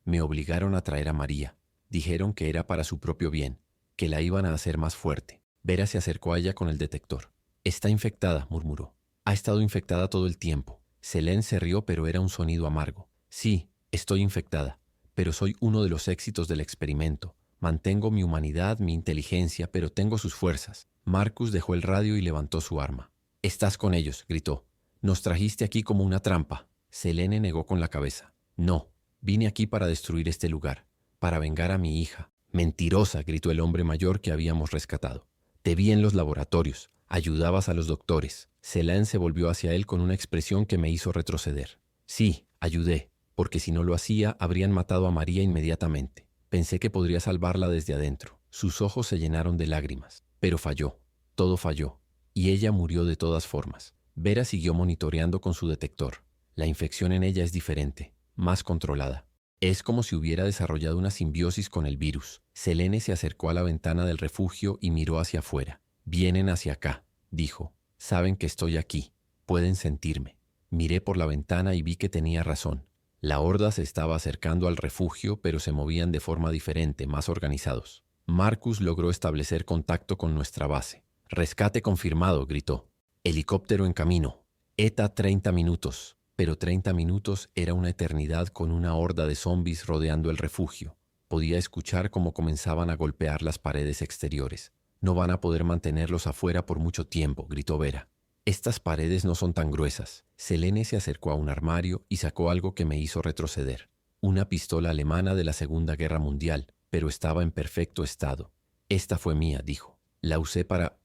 Me obligaron a traer a María. Dijeron que era para su propio bien, que la iban a hacer más fuerte. Vera se acercó a ella con el detector. Está infectada, murmuró. Ha estado infectada todo el tiempo. Selene se rió, pero era un sonido amargo. Sí, estoy infectada, pero soy uno de los éxitos del experimento. Mantengo mi humanidad, mi inteligencia, pero tengo sus fuerzas. Marcus dejó el radio y levantó su arma. Estás con ellos, gritó. Nos trajiste aquí como una trampa. Selene negó con la cabeza. No, vine aquí para destruir este lugar, para vengar a mi hija. Mentirosa, gritó el hombre mayor que habíamos rescatado. Te vi en los laboratorios, ayudabas a los doctores. Selene se volvió hacia él con una expresión que me hizo retroceder. Sí, ayudé, porque si no lo hacía, habrían matado a María inmediatamente. Pensé que podría salvarla desde adentro. Sus ojos se llenaron de lágrimas. Pero falló. Todo falló. Y ella murió de todas formas. Vera siguió monitoreando con su detector. La infección en ella es diferente, más controlada. Es como si hubiera desarrollado una simbiosis con el virus. Selene se acercó a la ventana del refugio y miró hacia afuera. Vienen hacia acá, dijo. Saben que estoy aquí. Pueden sentirme. Miré por la ventana y vi que tenía razón. La horda se estaba acercando al refugio, pero se movían de forma diferente, más organizados. Marcus logró establecer contacto con nuestra base. Rescate confirmado, gritó. Helicóptero en camino. ETA 30 minutos. Pero 30 minutos era una eternidad con una horda de zombies rodeando el refugio. Podía escuchar cómo comenzaban a golpear las paredes exteriores. No van a poder mantenerlos afuera por mucho tiempo, gritó Vera. Estas paredes no son tan gruesas. Selene se acercó a un armario y sacó algo que me hizo retroceder. Una pistola alemana de la Segunda Guerra Mundial, pero estaba en perfecto estado. Esta fue mía, dijo. La usé para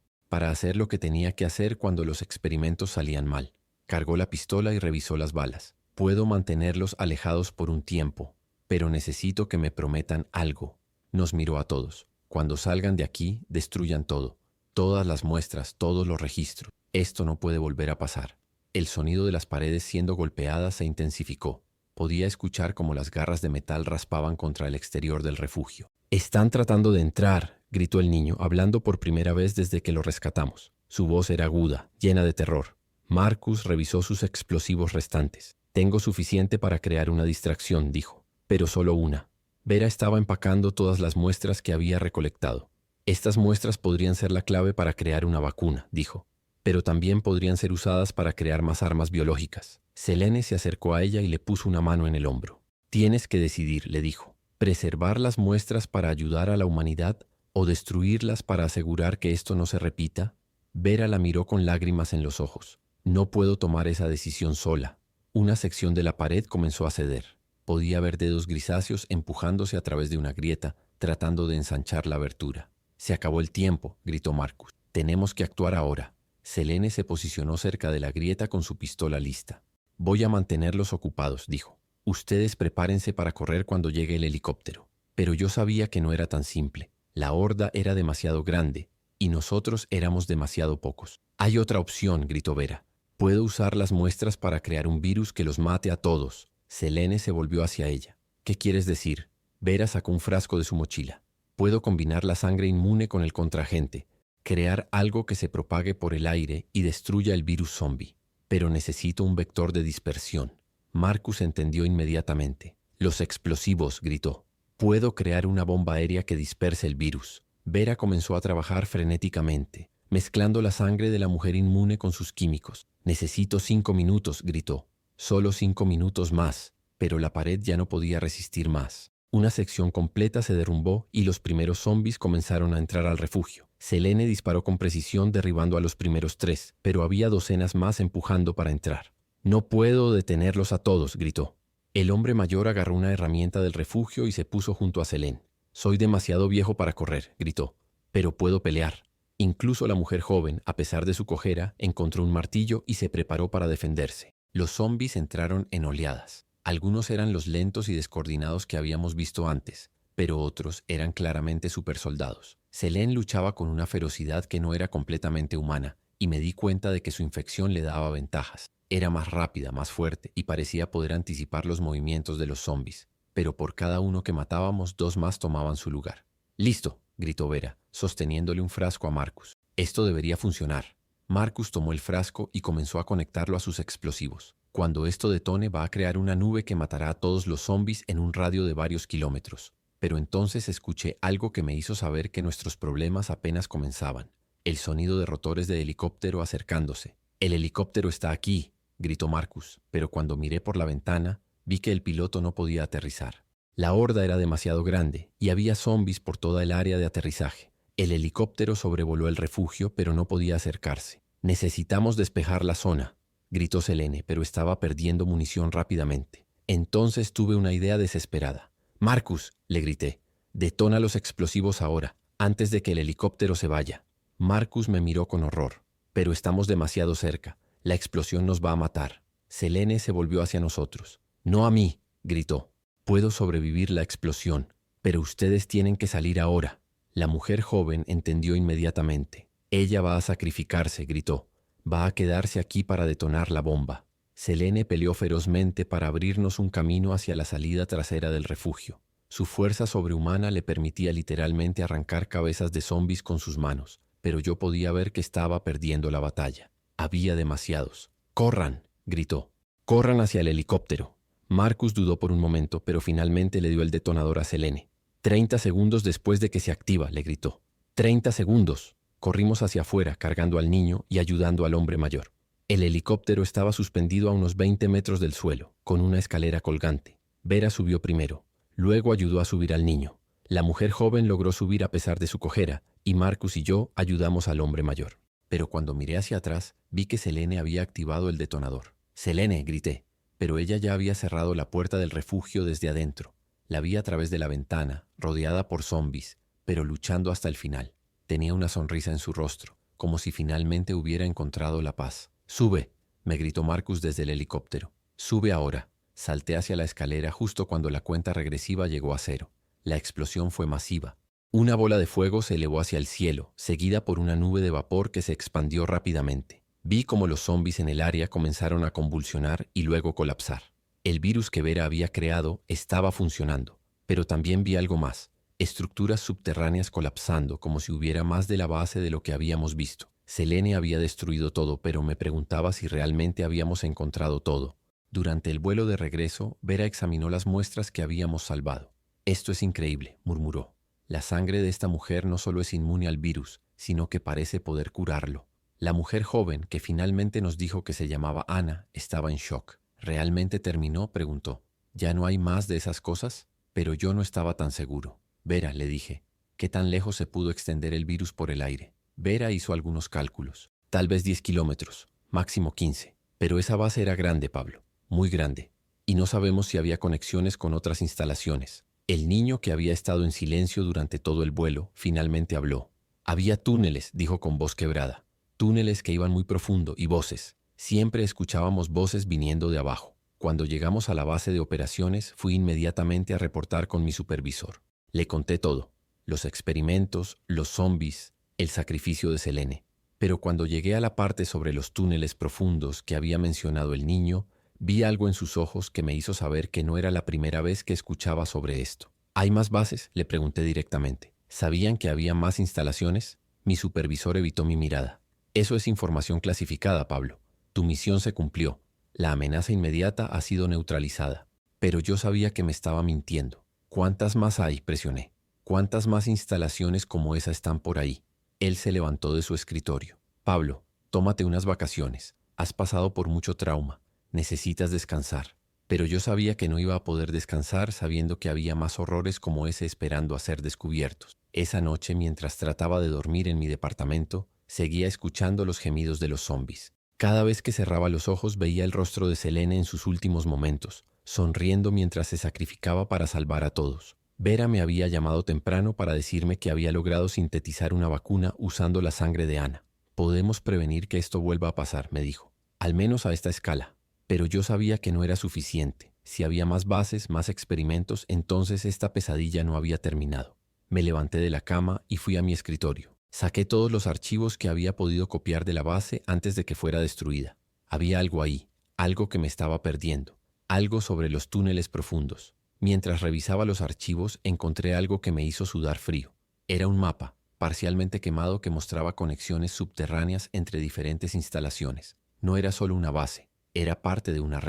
hacer lo que tenía que hacer cuando los experimentos salían mal. Cargó la pistola y revisó las balas. Puedo mantenerlos alejados por un tiempo, pero necesito que me prometan algo. Nos miró a todos. Cuando salgan de aquí, destruyan todo. Todas las muestras, todos los registros. Esto no puede volver a pasar. El sonido de las paredes siendo golpeadas se intensificó. Podía escuchar cómo las garras de metal raspaban contra el exterior del refugio. «Están tratando de entrar», gritó el niño, hablando por primera vez desde que lo rescatamos. Su voz era aguda, llena de terror. Marcus revisó sus explosivos restantes. «Tengo suficiente para crear una distracción», dijo, «pero solo una». Vera estaba empacando todas las muestras que había recolectado. «Estas muestras podrían ser la clave para crear una vacuna», dijo, «pero también podrían ser usadas para crear más armas biológicas». Selene se acercó a ella y le puso una mano en el hombro. «Tienes que decidir», le dijo, «preservar las muestras para ayudar a la humanidad o destruirlas para asegurar que esto no se repita». Vera la miró con lágrimas en los ojos. «No puedo tomar esa decisión sola». Una sección de la pared comenzó a ceder. Podía ver dedos grisáceos empujándose a través de una grieta, tratando de ensanchar la abertura. «Se acabó el tiempo», gritó Marcus. «Tenemos que actuar ahora». Selene se posicionó cerca de la grieta con su pistola lista. «Voy a mantenerlos ocupados», dijo. «Ustedes prepárense para correr cuando llegue el helicóptero». Pero yo sabía que no era tan simple. La horda era demasiado grande y nosotros éramos demasiado pocos. «Hay otra opción», gritó Vera. «Puedo usar las muestras para crear un virus que los mate a todos». Selene se volvió hacia ella. «¿Qué quieres decir?» Vera sacó un frasco de su mochila. «Puedo combinar la sangre inmune con el contraagente, crear algo que se propague por el aire y destruya el virus zombie. Pero necesito un vector de dispersión». Marcus entendió inmediatamente. «Los explosivos», gritó. Puedo crear una bomba aérea que disperse el virus. Vera comenzó a trabajar frenéticamente, mezclando la sangre de la mujer inmune con sus químicos. Necesito 5 minutos, gritó. Solo 5 minutos más, pero la pared ya no podía resistir más. Una sección completa se derrumbó y los primeros zombis comenzaron a entrar al refugio. Selene disparó con precisión derribando a los primeros 3, pero había docenas más empujando para entrar. No puedo detenerlos a todos, gritó. El hombre mayor agarró una herramienta del refugio y se puso junto a Selene. Soy demasiado viejo para correr, gritó, pero puedo pelear. Incluso la mujer joven, a pesar de su cojera, encontró un martillo y se preparó para defenderse. Los zombis entraron en oleadas. Algunos eran los lentos y descoordinados que habíamos visto antes, pero otros eran claramente supersoldados. Selene luchaba con una ferocidad que no era completamente humana, y me di cuenta de que su infección le daba ventajas. Era más rápida, más fuerte, y parecía poder anticipar los movimientos de los zombis. Pero por cada uno que matábamos, 2 más tomaban su lugar. «¡Listo!», gritó Vera, sosteniéndole un frasco a Marcus. «Esto debería funcionar». Marcus tomó el frasco y comenzó a conectarlo a sus explosivos. Cuando esto detone va a crear una nube que matará a todos los zombis en un radio de varios kilómetros. Pero entonces escuché algo que me hizo saber que nuestros problemas apenas comenzaban. El sonido de rotores de helicóptero acercándose. «El helicóptero está aquí», gritó Marcus, pero cuando miré por la ventana, vi que el piloto no podía aterrizar. La horda era demasiado grande y había zombis por toda el área de aterrizaje. El helicóptero sobrevoló el refugio, pero no podía acercarse. «Necesitamos despejar la zona», gritó Selene, pero estaba perdiendo munición rápidamente. Entonces tuve una idea desesperada. «Marcus», le grité, «detona los explosivos ahora, antes de que el helicóptero se vaya». Marcus me miró con horror. «Pero estamos demasiado cerca. La explosión nos va a matar». Selene se volvió hacia nosotros. «No a mí», gritó. «Puedo sobrevivir la explosión, pero ustedes tienen que salir ahora». La mujer joven entendió inmediatamente. «Ella va a sacrificarse», gritó. «Va a quedarse aquí para detonar la bomba». Selene peleó ferozmente para abrirnos un camino hacia la salida trasera del refugio. Su fuerza sobrehumana le permitía literalmente arrancar cabezas de zombis con sus manos, pero yo podía ver que estaba perdiendo la batalla. Había demasiados. «¡Corran!», gritó. «¡Corran hacia el helicóptero!». Marcus dudó por un momento, pero finalmente le dio el detonador a Selene. «30 segundos después de que se activa», le gritó. «30 segundos». Corrimos hacia afuera, cargando al niño y ayudando al hombre mayor. El helicóptero estaba suspendido a unos 20 metros del suelo, con una escalera colgante. Vera subió primero. Luego ayudó a subir al niño. La mujer joven logró subir a pesar de su cojera, y Marcus y yo ayudamos al hombre mayor. Pero cuando miré hacia atrás, vi que Selene había activado el detonador. «¡Selene!», grité. Pero ella ya había cerrado la puerta del refugio desde adentro. La vi a través de la ventana, rodeada por zombis, pero luchando hasta el final. Tenía una sonrisa en su rostro, como si finalmente hubiera encontrado la paz. «¡Sube!», me gritó Marcus desde el helicóptero. «Sube ahora». Salté hacia la escalera justo cuando la cuenta regresiva llegó a 0. La explosión fue masiva. Una bola de fuego se elevó hacia el cielo, seguida por una nube de vapor que se expandió rápidamente. Vi cómo los zombis en el área comenzaron a convulsionar y luego colapsar. El virus que Vera había creado estaba funcionando, pero también vi algo más. Estructuras subterráneas colapsando como si hubiera más de la base de lo que habíamos visto. Selene había destruido todo, pero me preguntaba si realmente habíamos encontrado todo. Durante el vuelo de regreso, Vera examinó las muestras que habíamos salvado. «Esto es increíble», murmuró. «La sangre de esta mujer no solo es inmune al virus, sino que parece poder curarlo». La mujer joven, que finalmente nos dijo que se llamaba Ana, estaba en shock. «¿Realmente terminó?», preguntó. «¿Ya no hay más de esas cosas?». Pero yo no estaba tan seguro. «Vera», le dije, «¿qué tan lejos se pudo extender el virus por el aire?». Vera hizo algunos cálculos. «Tal vez 10 kilómetros, máximo 15. Pero esa base era grande, Pablo, muy grande. Y no sabemos si había conexiones con otras instalaciones». El niño, que había estado en silencio durante todo el vuelo, finalmente habló. «Había túneles», dijo con voz quebrada. «Túneles que iban muy profundo y voces. Siempre escuchábamos voces viniendo de abajo. Cuando llegamos a la base de operaciones, fui inmediatamente a reportar con mi supervisor. Le conté todo. Los experimentos, los zombis, el sacrificio de Selene. Pero cuando llegué a la parte sobre los túneles profundos que había mencionado el niño, vi algo en sus ojos que me hizo saber que no era la primera vez que escuchaba sobre esto. «¿Hay más bases?», le pregunté directamente. «¿Sabían que había más instalaciones?». Mi supervisor evitó mi mirada. «Eso es información clasificada, Pablo. Tu misión se cumplió. La amenaza inmediata ha sido neutralizada». Pero yo sabía que me estaba mintiendo. ¿Cuántas más hay?, presioné. ¿Cuántas más instalaciones como esa están por ahí? Él se levantó de su escritorio. Pablo, tómate unas vacaciones. Has pasado por mucho trauma. Necesitas descansar. Pero yo sabía que no iba a poder descansar sabiendo que había más horrores como ese esperando a ser descubiertos. Esa noche, mientras trataba de dormir en mi departamento, seguía escuchando los gemidos de los zombies. Cada vez que cerraba los ojos veía el rostro de Selene en sus últimos momentos, sonriendo mientras se sacrificaba para salvar a todos. Vera me había llamado temprano para decirme que había logrado sintetizar una vacuna usando la sangre de Ana. Podemos prevenir que esto vuelva a pasar, me dijo. Al menos a esta escala. Pero yo sabía que no era suficiente. Si había más bases, más experimentos, entonces esta pesadilla no había terminado. Me levanté de la cama y fui a mi escritorio. Saqué todos los archivos que había podido copiar de la base antes de que fuera destruida. Había algo ahí, algo que me estaba perdiendo, algo sobre los túneles profundos. Mientras revisaba los archivos, encontré algo que me hizo sudar frío. Era un mapa, parcialmente quemado, que mostraba conexiones subterráneas entre diferentes instalaciones. No era solo una base, era parte de una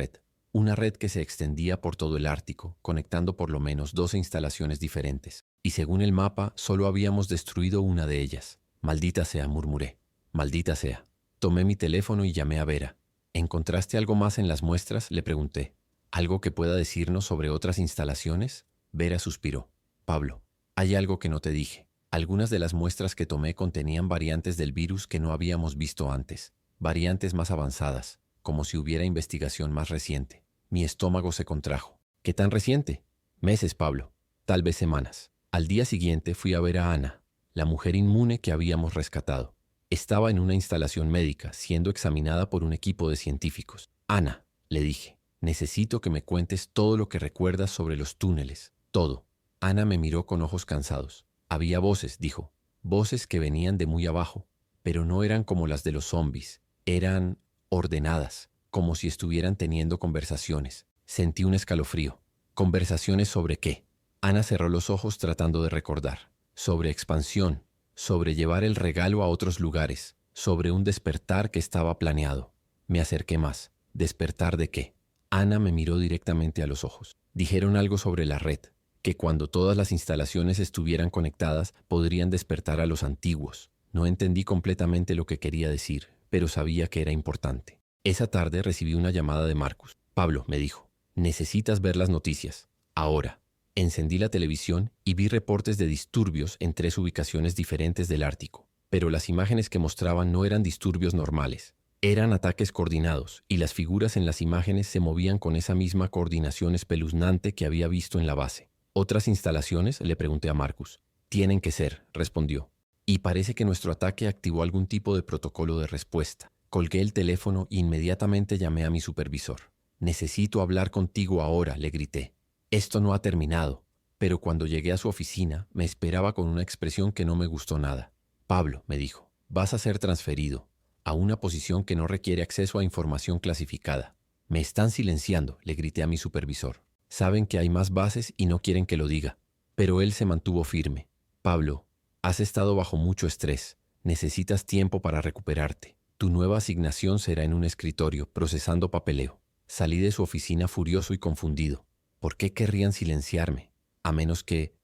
red que se extendía por todo el Ártico, conectando por lo menos 12 instalaciones diferentes. Y según el mapa, solo habíamos destruido una de ellas. Maldita sea, murmuré. Maldita sea. Tomé mi teléfono y llamé a Vera. ¿Encontraste algo más en las muestras?, le pregunté. ¿Algo que pueda decirnos sobre otras instalaciones? Vera suspiró. Pablo, hay algo que no te dije. Algunas de las muestras que tomé contenían variantes del virus que no habíamos visto antes. Variantes más avanzadas, como si hubiera investigación más reciente. Mi estómago se contrajo. ¿Qué tan reciente? Meses, Pablo. Tal vez semanas. Al día siguiente fui a ver a Ana, la mujer inmune que habíamos rescatado. Estaba en una instalación médica, siendo examinada por un equipo de científicos. Ana, le dije, necesito que me cuentes todo lo que recuerdas sobre los túneles. Todo. Ana me miró con ojos cansados. Había voces, dijo. Voces que venían de muy abajo, pero no eran como las de los zombies. Eran ordenadas, como si estuvieran teniendo conversaciones. Sentí un escalofrío. ¿Conversaciones sobre qué? Ana cerró los ojos tratando de recordar. Sobre expansión, sobre llevar el regalo a otros lugares, sobre un despertar que estaba planeado. Me acerqué más. ¿Despertar de qué? Ana me miró directamente a los ojos. Dijeron algo sobre la red, que cuando todas las instalaciones estuvieran conectadas podrían despertar a los antiguos. No entendí completamente lo que quería decir, pero sabía que era importante. Esa tarde recibí una llamada de Marcus. Pablo, me dijo, necesitas ver las noticias. Ahora. Encendí la televisión y vi reportes de disturbios en 3 ubicaciones diferentes del Ártico. Pero las imágenes que mostraban no eran disturbios normales. Eran ataques coordinados, y las figuras en las imágenes se movían con esa misma coordinación espeluznante que había visto en la base. ¿Otras instalaciones?, le pregunté a Marcus. Tienen que ser, respondió. Y parece que nuestro ataque activó algún tipo de protocolo de respuesta. Colgué el teléfono e inmediatamente llamé a mi supervisor. Necesito hablar contigo ahora, le grité. Esto no ha terminado, pero cuando llegué a su oficina me esperaba con una expresión que no me gustó nada. Pablo, me dijo, vas a ser transferido a una posición que no requiere acceso a información clasificada. Me están silenciando, le grité a mi supervisor. Saben que hay más bases y no quieren que lo diga. Pero él se mantuvo firme. Pablo, has estado bajo mucho estrés. Necesitas tiempo para recuperarte. Tu nueva asignación será en un escritorio, procesando papeleo. Salí de su oficina furioso y confundido. ¿Por qué querrían silenciarme? A menos que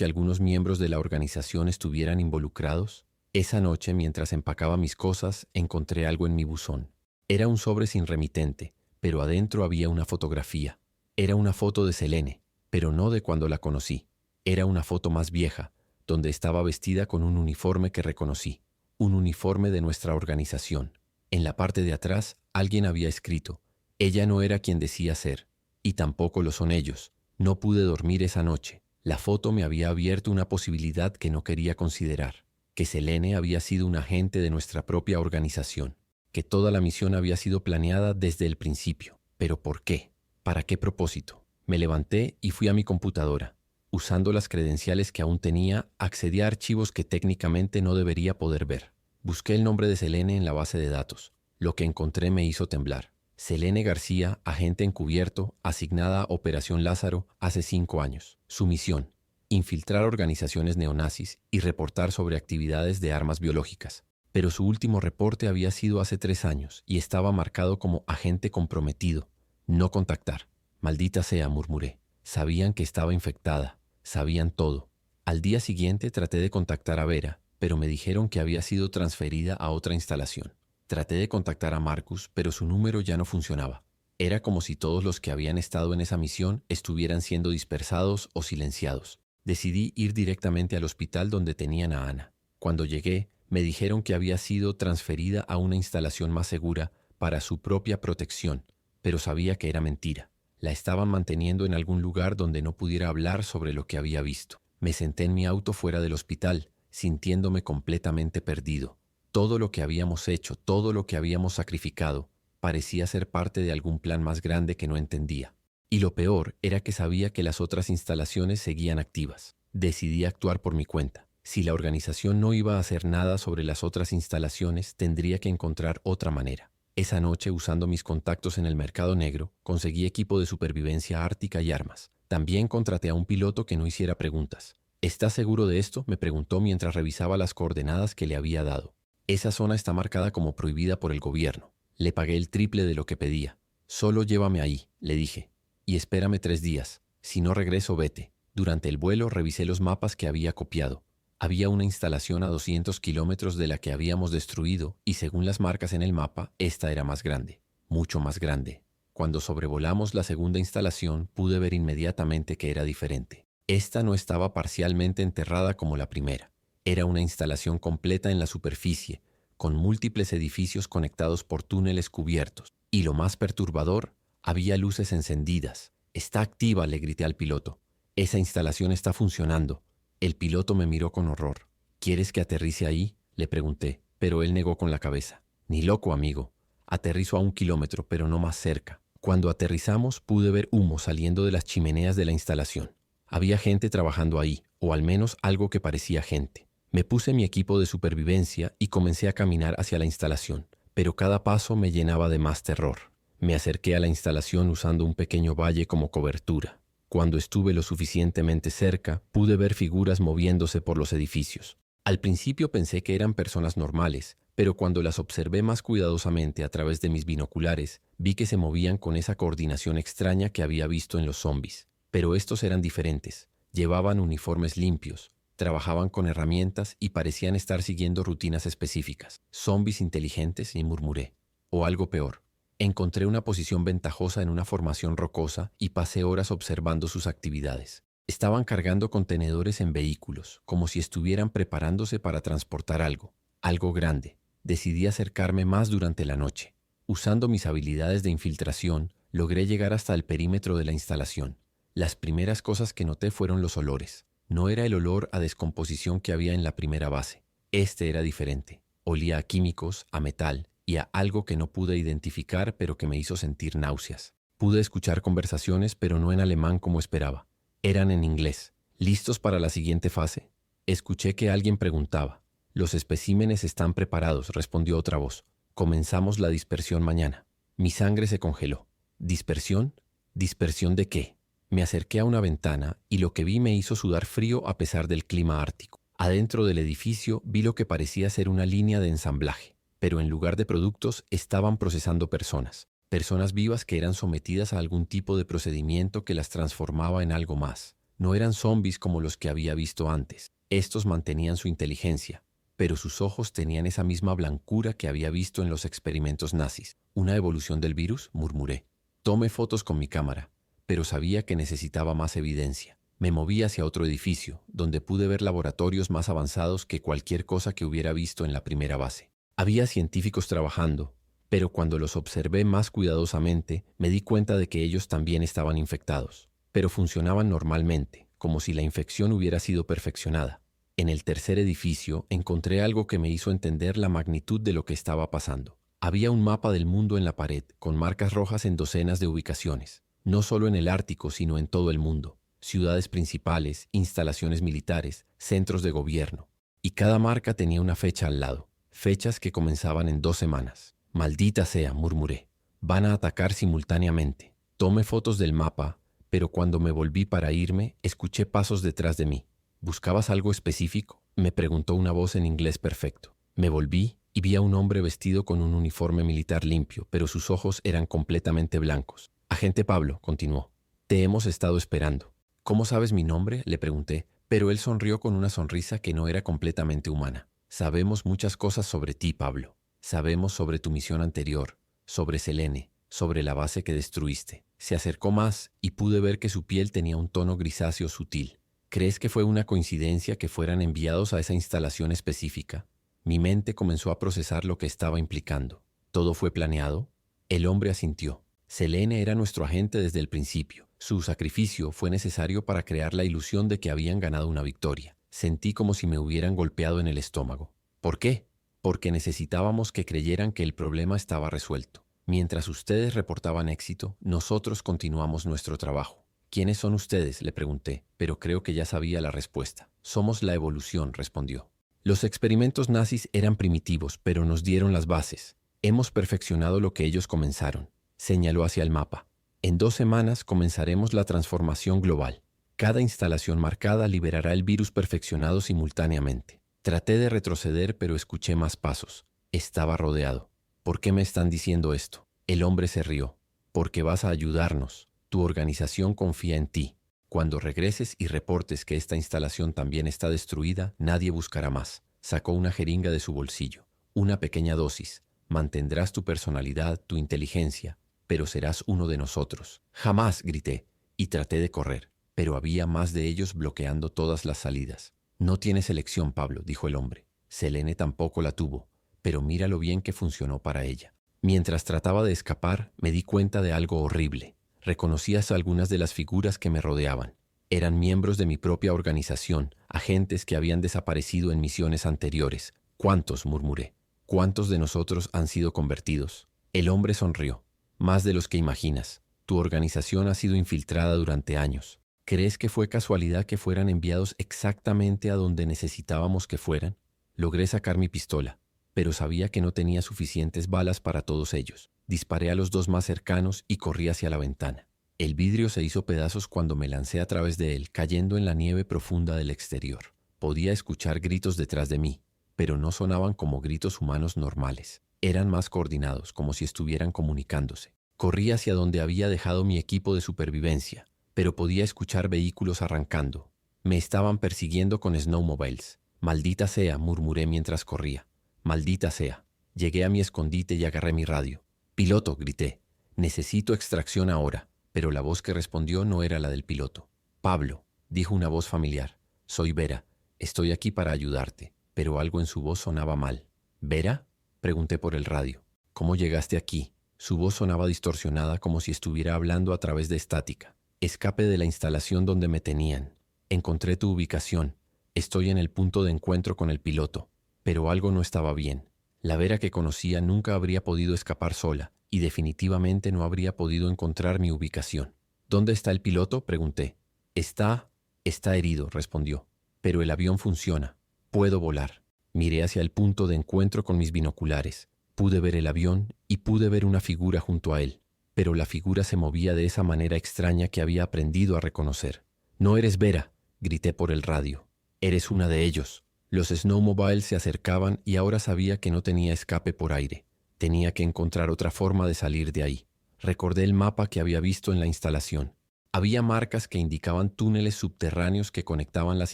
algunos miembros de la organización estuvieran involucrados. Esa noche, mientras empacaba mis cosas, encontré algo en mi buzón. Era un sobre sin remitente, pero adentro había una fotografía. Era una foto de Selene, pero no de cuando la conocí. Era una foto más vieja, donde estaba vestida con un uniforme que reconocí. Un uniforme de nuestra organización. En la parte de atrás, alguien había escrito: ella no era quien decía ser. Y tampoco lo son ellos. No pude dormir esa noche. La foto me había abierto una posibilidad que no quería considerar. Que Selene había sido un agente de nuestra propia organización. Que toda la misión había sido planeada desde el principio. ¿Pero por qué? ¿Para qué propósito? Me levanté y fui a mi computadora. Usando las credenciales que aún tenía, accedí a archivos que técnicamente no debería poder ver. Busqué el nombre de Selene en la base de datos. Lo que encontré me hizo temblar. Selene García, agente encubierto, asignada a Operación Lázaro hace 5 años. Su misión: infiltrar organizaciones neonazis y reportar sobre actividades de armas biológicas. Pero su último reporte había sido hace 3 años y estaba marcado como agente comprometido. No contactar. Maldita sea, murmuré. Sabían que estaba infectada, sabían todo. Al día siguiente traté de contactar a Vera, pero me dijeron que había sido transferida a otra instalación. Traté de contactar a Marcus, pero su número ya no funcionaba. Era como si todos los que habían estado en esa misión estuvieran siendo dispersados o silenciados. Decidí ir directamente al hospital donde tenían a Ana. Cuando llegué, me dijeron que había sido transferida a una instalación más segura para su propia protección, pero sabía que era mentira. La estaban manteniendo en algún lugar donde no pudiera hablar sobre lo que había visto. Me senté en mi auto fuera del hospital, sintiéndome completamente perdido. Todo lo que habíamos hecho, todo lo que habíamos sacrificado, parecía ser parte de algún plan más grande que no entendía. Y lo peor era que sabía que las otras instalaciones seguían activas. Decidí actuar por mi cuenta. Si la organización no iba a hacer nada sobre las otras instalaciones, tendría que encontrar otra manera. Esa noche, usando mis contactos en el mercado negro, conseguí equipo de supervivencia ártica y armas. También contraté a un piloto que no hiciera preguntas. ¿Estás seguro de esto?, me preguntó mientras revisaba las coordenadas que le había dado. Esa zona está marcada como prohibida por el gobierno. Le pagué el triple de lo que pedía. Solo llévame ahí, le dije. Y espérame 3 días. Si no regreso, vete. Durante el vuelo revisé los mapas que había copiado. Había una instalación a 200 kilómetros de la que habíamos destruido y según las marcas en el mapa, esta era más grande, mucho más grande. Cuando sobrevolamos la segunda instalación, pude ver inmediatamente que era diferente. Esta no estaba parcialmente enterrada como la primera. Era una instalación completa en la superficie, con múltiples edificios conectados por túneles cubiertos. Y lo más perturbador, había luces encendidas. «Está activa», le grité al piloto. «Esa instalación está funcionando». El piloto me miró con horror. «¿Quieres que aterrice ahí?», le pregunté, pero él negó con la cabeza. «Ni loco, amigo. Aterrizo a 1 kilómetro, pero no más cerca». Cuando aterrizamos, pude ver humo saliendo de las chimeneas de la instalación. Había gente trabajando ahí, o al menos algo que parecía gente. Me puse mi equipo de supervivencia y comencé a caminar hacia la instalación, pero cada paso me llenaba de más terror. Me acerqué a la instalación usando un pequeño valle como cobertura. Cuando estuve lo suficientemente cerca, pude ver figuras moviéndose por los edificios. Al principio pensé que eran personas normales, pero cuando las observé más cuidadosamente a través de mis binoculares, vi que se movían con esa coordinación extraña que había visto en los zombies. Pero estos eran diferentes. Llevaban uniformes limpios, trabajaban con herramientas y parecían estar siguiendo rutinas específicas. Zombies inteligentes, y murmuré. O algo peor. Encontré una posición ventajosa en una formación rocosa y pasé horas observando sus actividades. Estaban cargando contenedores en vehículos, como si estuvieran preparándose para transportar algo grande. Decidí acercarme más durante la noche. Usando mis habilidades de infiltración, logré llegar hasta el perímetro de la instalación. Las primeras cosas que noté fueron los olores. No era el olor a descomposición que había en la primera base. Este era diferente. Olía a químicos, a metal y a algo que no pude identificar, pero que me hizo sentir náuseas. Pude escuchar conversaciones, pero no en alemán como esperaba. Eran en inglés. ¿Listos para la siguiente fase? Escuché que alguien preguntaba. «Los especímenes están preparados», respondió otra voz. «Comenzamos la dispersión mañana». Mi sangre se congeló. ¿Dispersión? ¿Dispersión de qué? Me acerqué a una ventana y lo que vi me hizo sudar frío a pesar del clima ártico. Adentro del edificio vi lo que parecía ser una línea de ensamblaje, pero en lugar de productos estaban procesando personas. Personas vivas que eran sometidas a algún tipo de procedimiento que las transformaba en algo más. No eran zombies como los que había visto antes. Estos mantenían su inteligencia, pero sus ojos tenían esa misma blancura que había visto en los experimentos nazis. «¿Una evolución del virus?», murmuré. Tomé fotos con mi cámara, pero sabía que necesitaba más evidencia. Me moví hacia otro edificio, donde pude ver laboratorios más avanzados que cualquier cosa que hubiera visto en la primera base. Había científicos trabajando, pero cuando los observé más cuidadosamente, me di cuenta de que ellos también estaban infectados, pero funcionaban normalmente, como si la infección hubiera sido perfeccionada. En el tercer edificio encontré algo que me hizo entender la magnitud de lo que estaba pasando. Había un mapa del mundo en la pared, con marcas rojas en docenas de ubicaciones, no solo en el Ártico, sino en todo el mundo. Ciudades principales, instalaciones militares, centros de gobierno. Y cada marca tenía una fecha al lado, fechas que comenzaban en 2 semanas. «Maldita sea», murmuré. «Van a atacar simultáneamente». Tomé fotos del mapa, pero cuando me volví para irme, escuché pasos detrás de mí. «¿Buscabas algo específico?», me preguntó una voz en inglés perfecto. Me volví y vi a un hombre vestido con un uniforme militar limpio, pero sus ojos eran completamente blancos. «Agente Pablo», continuó. Te hemos estado esperando. ¿Cómo sabes mi nombre?, le pregunté, pero él sonrió con una sonrisa que no era completamente humana. Sabemos muchas cosas sobre ti, Pablo. Sabemos sobre tu misión anterior, sobre Selene, sobre la base que destruiste. Se acercó más y pude ver que su piel tenía un tono grisáceo sutil. ¿Crees que fue una coincidencia que fueran enviados a esa instalación específica? Mi mente comenzó a procesar lo que estaba implicando. ¿Todo fue planeado? El hombre asintió. Selene era nuestro agente desde el principio. Su sacrificio fue necesario para crear la ilusión de que habían ganado una victoria. Sentí como si me hubieran golpeado en el estómago. ¿Por qué? Porque necesitábamos que creyeran que el problema estaba resuelto. Mientras ustedes reportaban éxito, nosotros continuamos nuestro trabajo. ¿Quiénes son ustedes?, le pregunté, pero creo que ya sabía la respuesta. Somos la evolución, respondió. Los experimentos nazis eran primitivos, pero nos dieron las bases. Hemos perfeccionado lo que ellos comenzaron. Señaló hacia el mapa. En 2 semanas comenzaremos la transformación global. Cada instalación marcada liberará el virus perfeccionado simultáneamente. Traté de retroceder, pero escuché más pasos. Estaba rodeado. ¿Por qué me están diciendo esto? El hombre se rió. Porque vas a ayudarnos. Tu organización confía en ti. Cuando regreses y reportes que esta instalación también está destruida, nadie buscará más. Sacó una jeringa de su bolsillo. Una pequeña dosis. Mantendrás tu personalidad, tu inteligencia, pero serás uno de nosotros. Jamás, grité, y traté de correr, pero había más de ellos bloqueando todas las salidas. No tienes elección, Pablo, dijo el hombre. Selene tampoco la tuvo, pero mira lo bien que funcionó para ella. Mientras trataba de escapar, me di cuenta de algo horrible. Reconocías algunas de las figuras que me rodeaban. Eran miembros de mi propia organización, agentes que habían desaparecido en misiones anteriores. ¿Cuántos?, murmuré. ¿Cuántos de nosotros han sido convertidos? El hombre sonrió. Más de los que imaginas. Tu organización ha sido infiltrada durante años. ¿Crees que fue casualidad que fueran enviados exactamente a donde necesitábamos que fueran? Logré sacar mi pistola, pero sabía que no tenía suficientes balas para todos ellos. Disparé a los 2 más cercanos y corrí hacia la ventana. El vidrio se hizo pedazos cuando me lancé a través de él, cayendo en la nieve profunda del exterior. Podía escuchar gritos detrás de mí, pero no sonaban como gritos humanos normales. Eran más coordinados, como si estuvieran comunicándose. Corrí hacia donde había dejado mi equipo de supervivencia, pero podía escuchar vehículos arrancando. Me estaban persiguiendo con snowmobiles. Maldita sea, murmuré mientras corría. Maldita sea. Llegué a mi escondite y agarré mi radio. Piloto, grité. Necesito extracción ahora. Pero la voz que respondió no era la del piloto. Pablo, dijo una voz familiar. Soy Vera. Estoy aquí para ayudarte. Pero algo en su voz sonaba mal. ¿Vera?, pregunté por el radio. ¿Cómo llegaste aquí? Su voz sonaba distorsionada, como si estuviera hablando a través de estática. Escape de la instalación donde me tenían. Encontré tu ubicación. Estoy en el punto de encuentro con el piloto. Pero algo no estaba bien. La Vera que conocía nunca habría podido escapar sola, y definitivamente no habría podido encontrar mi ubicación. ¿Dónde está el piloto?, pregunté. Está herido, respondió. Pero el avión funciona. Puedo volar. Miré hacia el punto de encuentro con mis binoculares. Pude ver el avión y pude ver una figura junto a él, pero la figura se movía de esa manera extraña que había aprendido a reconocer. «No eres Vera», grité por el radio. «Eres una de ellos». Los snowmobiles se acercaban y ahora sabía que no tenía escape por aire. Tenía que encontrar otra forma de salir de ahí. Recordé el mapa que había visto en la instalación. Había marcas que indicaban túneles subterráneos que conectaban las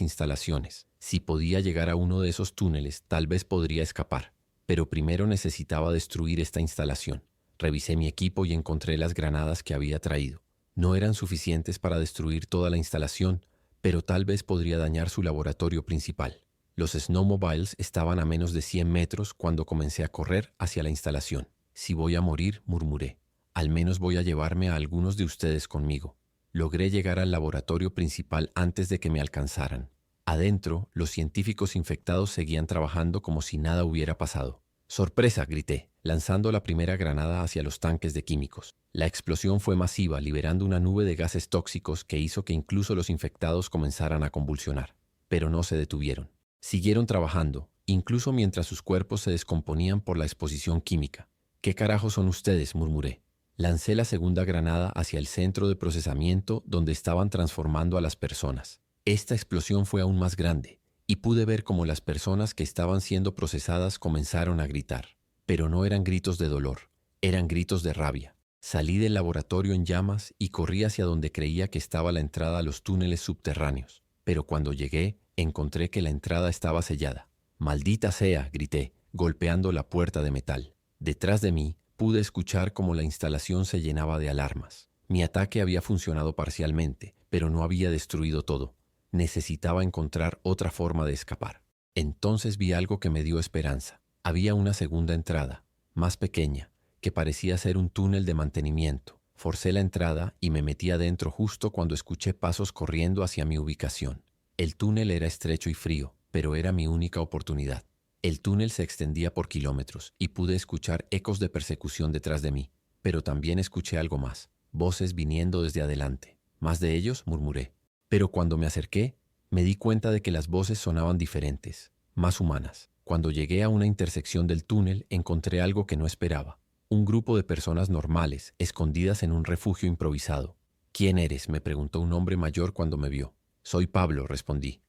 instalaciones. Si podía llegar a uno de esos túneles, tal vez podría escapar. Pero primero necesitaba destruir esta instalación. Revisé mi equipo y encontré las granadas que había traído. No eran suficientes para destruir toda la instalación, pero tal vez podría dañar su laboratorio principal. Los snowmobiles estaban a menos de 100 metros cuando comencé a correr hacia la instalación. «Si voy a morir», murmuré, «al menos voy a llevarme a algunos de ustedes conmigo». Logré llegar al laboratorio principal antes de que me alcanzaran. Adentro, los científicos infectados seguían trabajando como si nada hubiera pasado. «¡Sorpresa!», grité, lanzando la primera granada hacia los tanques de químicos. La explosión fue masiva, liberando una nube de gases tóxicos que hizo que incluso los infectados comenzaran a convulsionar. Pero no se detuvieron. Siguieron trabajando, incluso mientras sus cuerpos se descomponían por la exposición química. «¿Qué carajos son ustedes?», murmuré. Lancé la segunda granada hacia el centro de procesamiento donde estaban transformando a las personas. Esta explosión fue aún más grande y pude ver cómo las personas que estaban siendo procesadas comenzaron a gritar. Pero no eran gritos de dolor, eran gritos de rabia. Salí del laboratorio en llamas y corrí hacia donde creía que estaba la entrada a los túneles subterráneos. Pero cuando llegué, encontré que la entrada estaba sellada. «¡Maldita sea!», grité, golpeando la puerta de metal. Detrás de mí, pude escuchar cómo la instalación se llenaba de alarmas. Mi ataque había funcionado parcialmente, pero no había destruido todo. Necesitaba encontrar otra forma de escapar. Entonces vi algo que me dio esperanza. Había una segunda entrada, más pequeña, que parecía ser un túnel de mantenimiento. Forcé la entrada y me metí adentro justo cuando escuché pasos corriendo hacia mi ubicación. El túnel era estrecho y frío, pero era mi única oportunidad. El túnel se extendía por kilómetros y pude escuchar ecos de persecución detrás de mí, pero también escuché algo más, voces viniendo desde adelante. «¿Más de ellos?», murmuré. Pero cuando me acerqué, me di cuenta de que las voces sonaban diferentes, más humanas. Cuando llegué a una intersección del túnel, encontré algo que no esperaba. Un grupo de personas normales, escondidas en un refugio improvisado. «¿Quién eres?», me preguntó un hombre mayor cuando me vio. «Soy Pablo», respondí.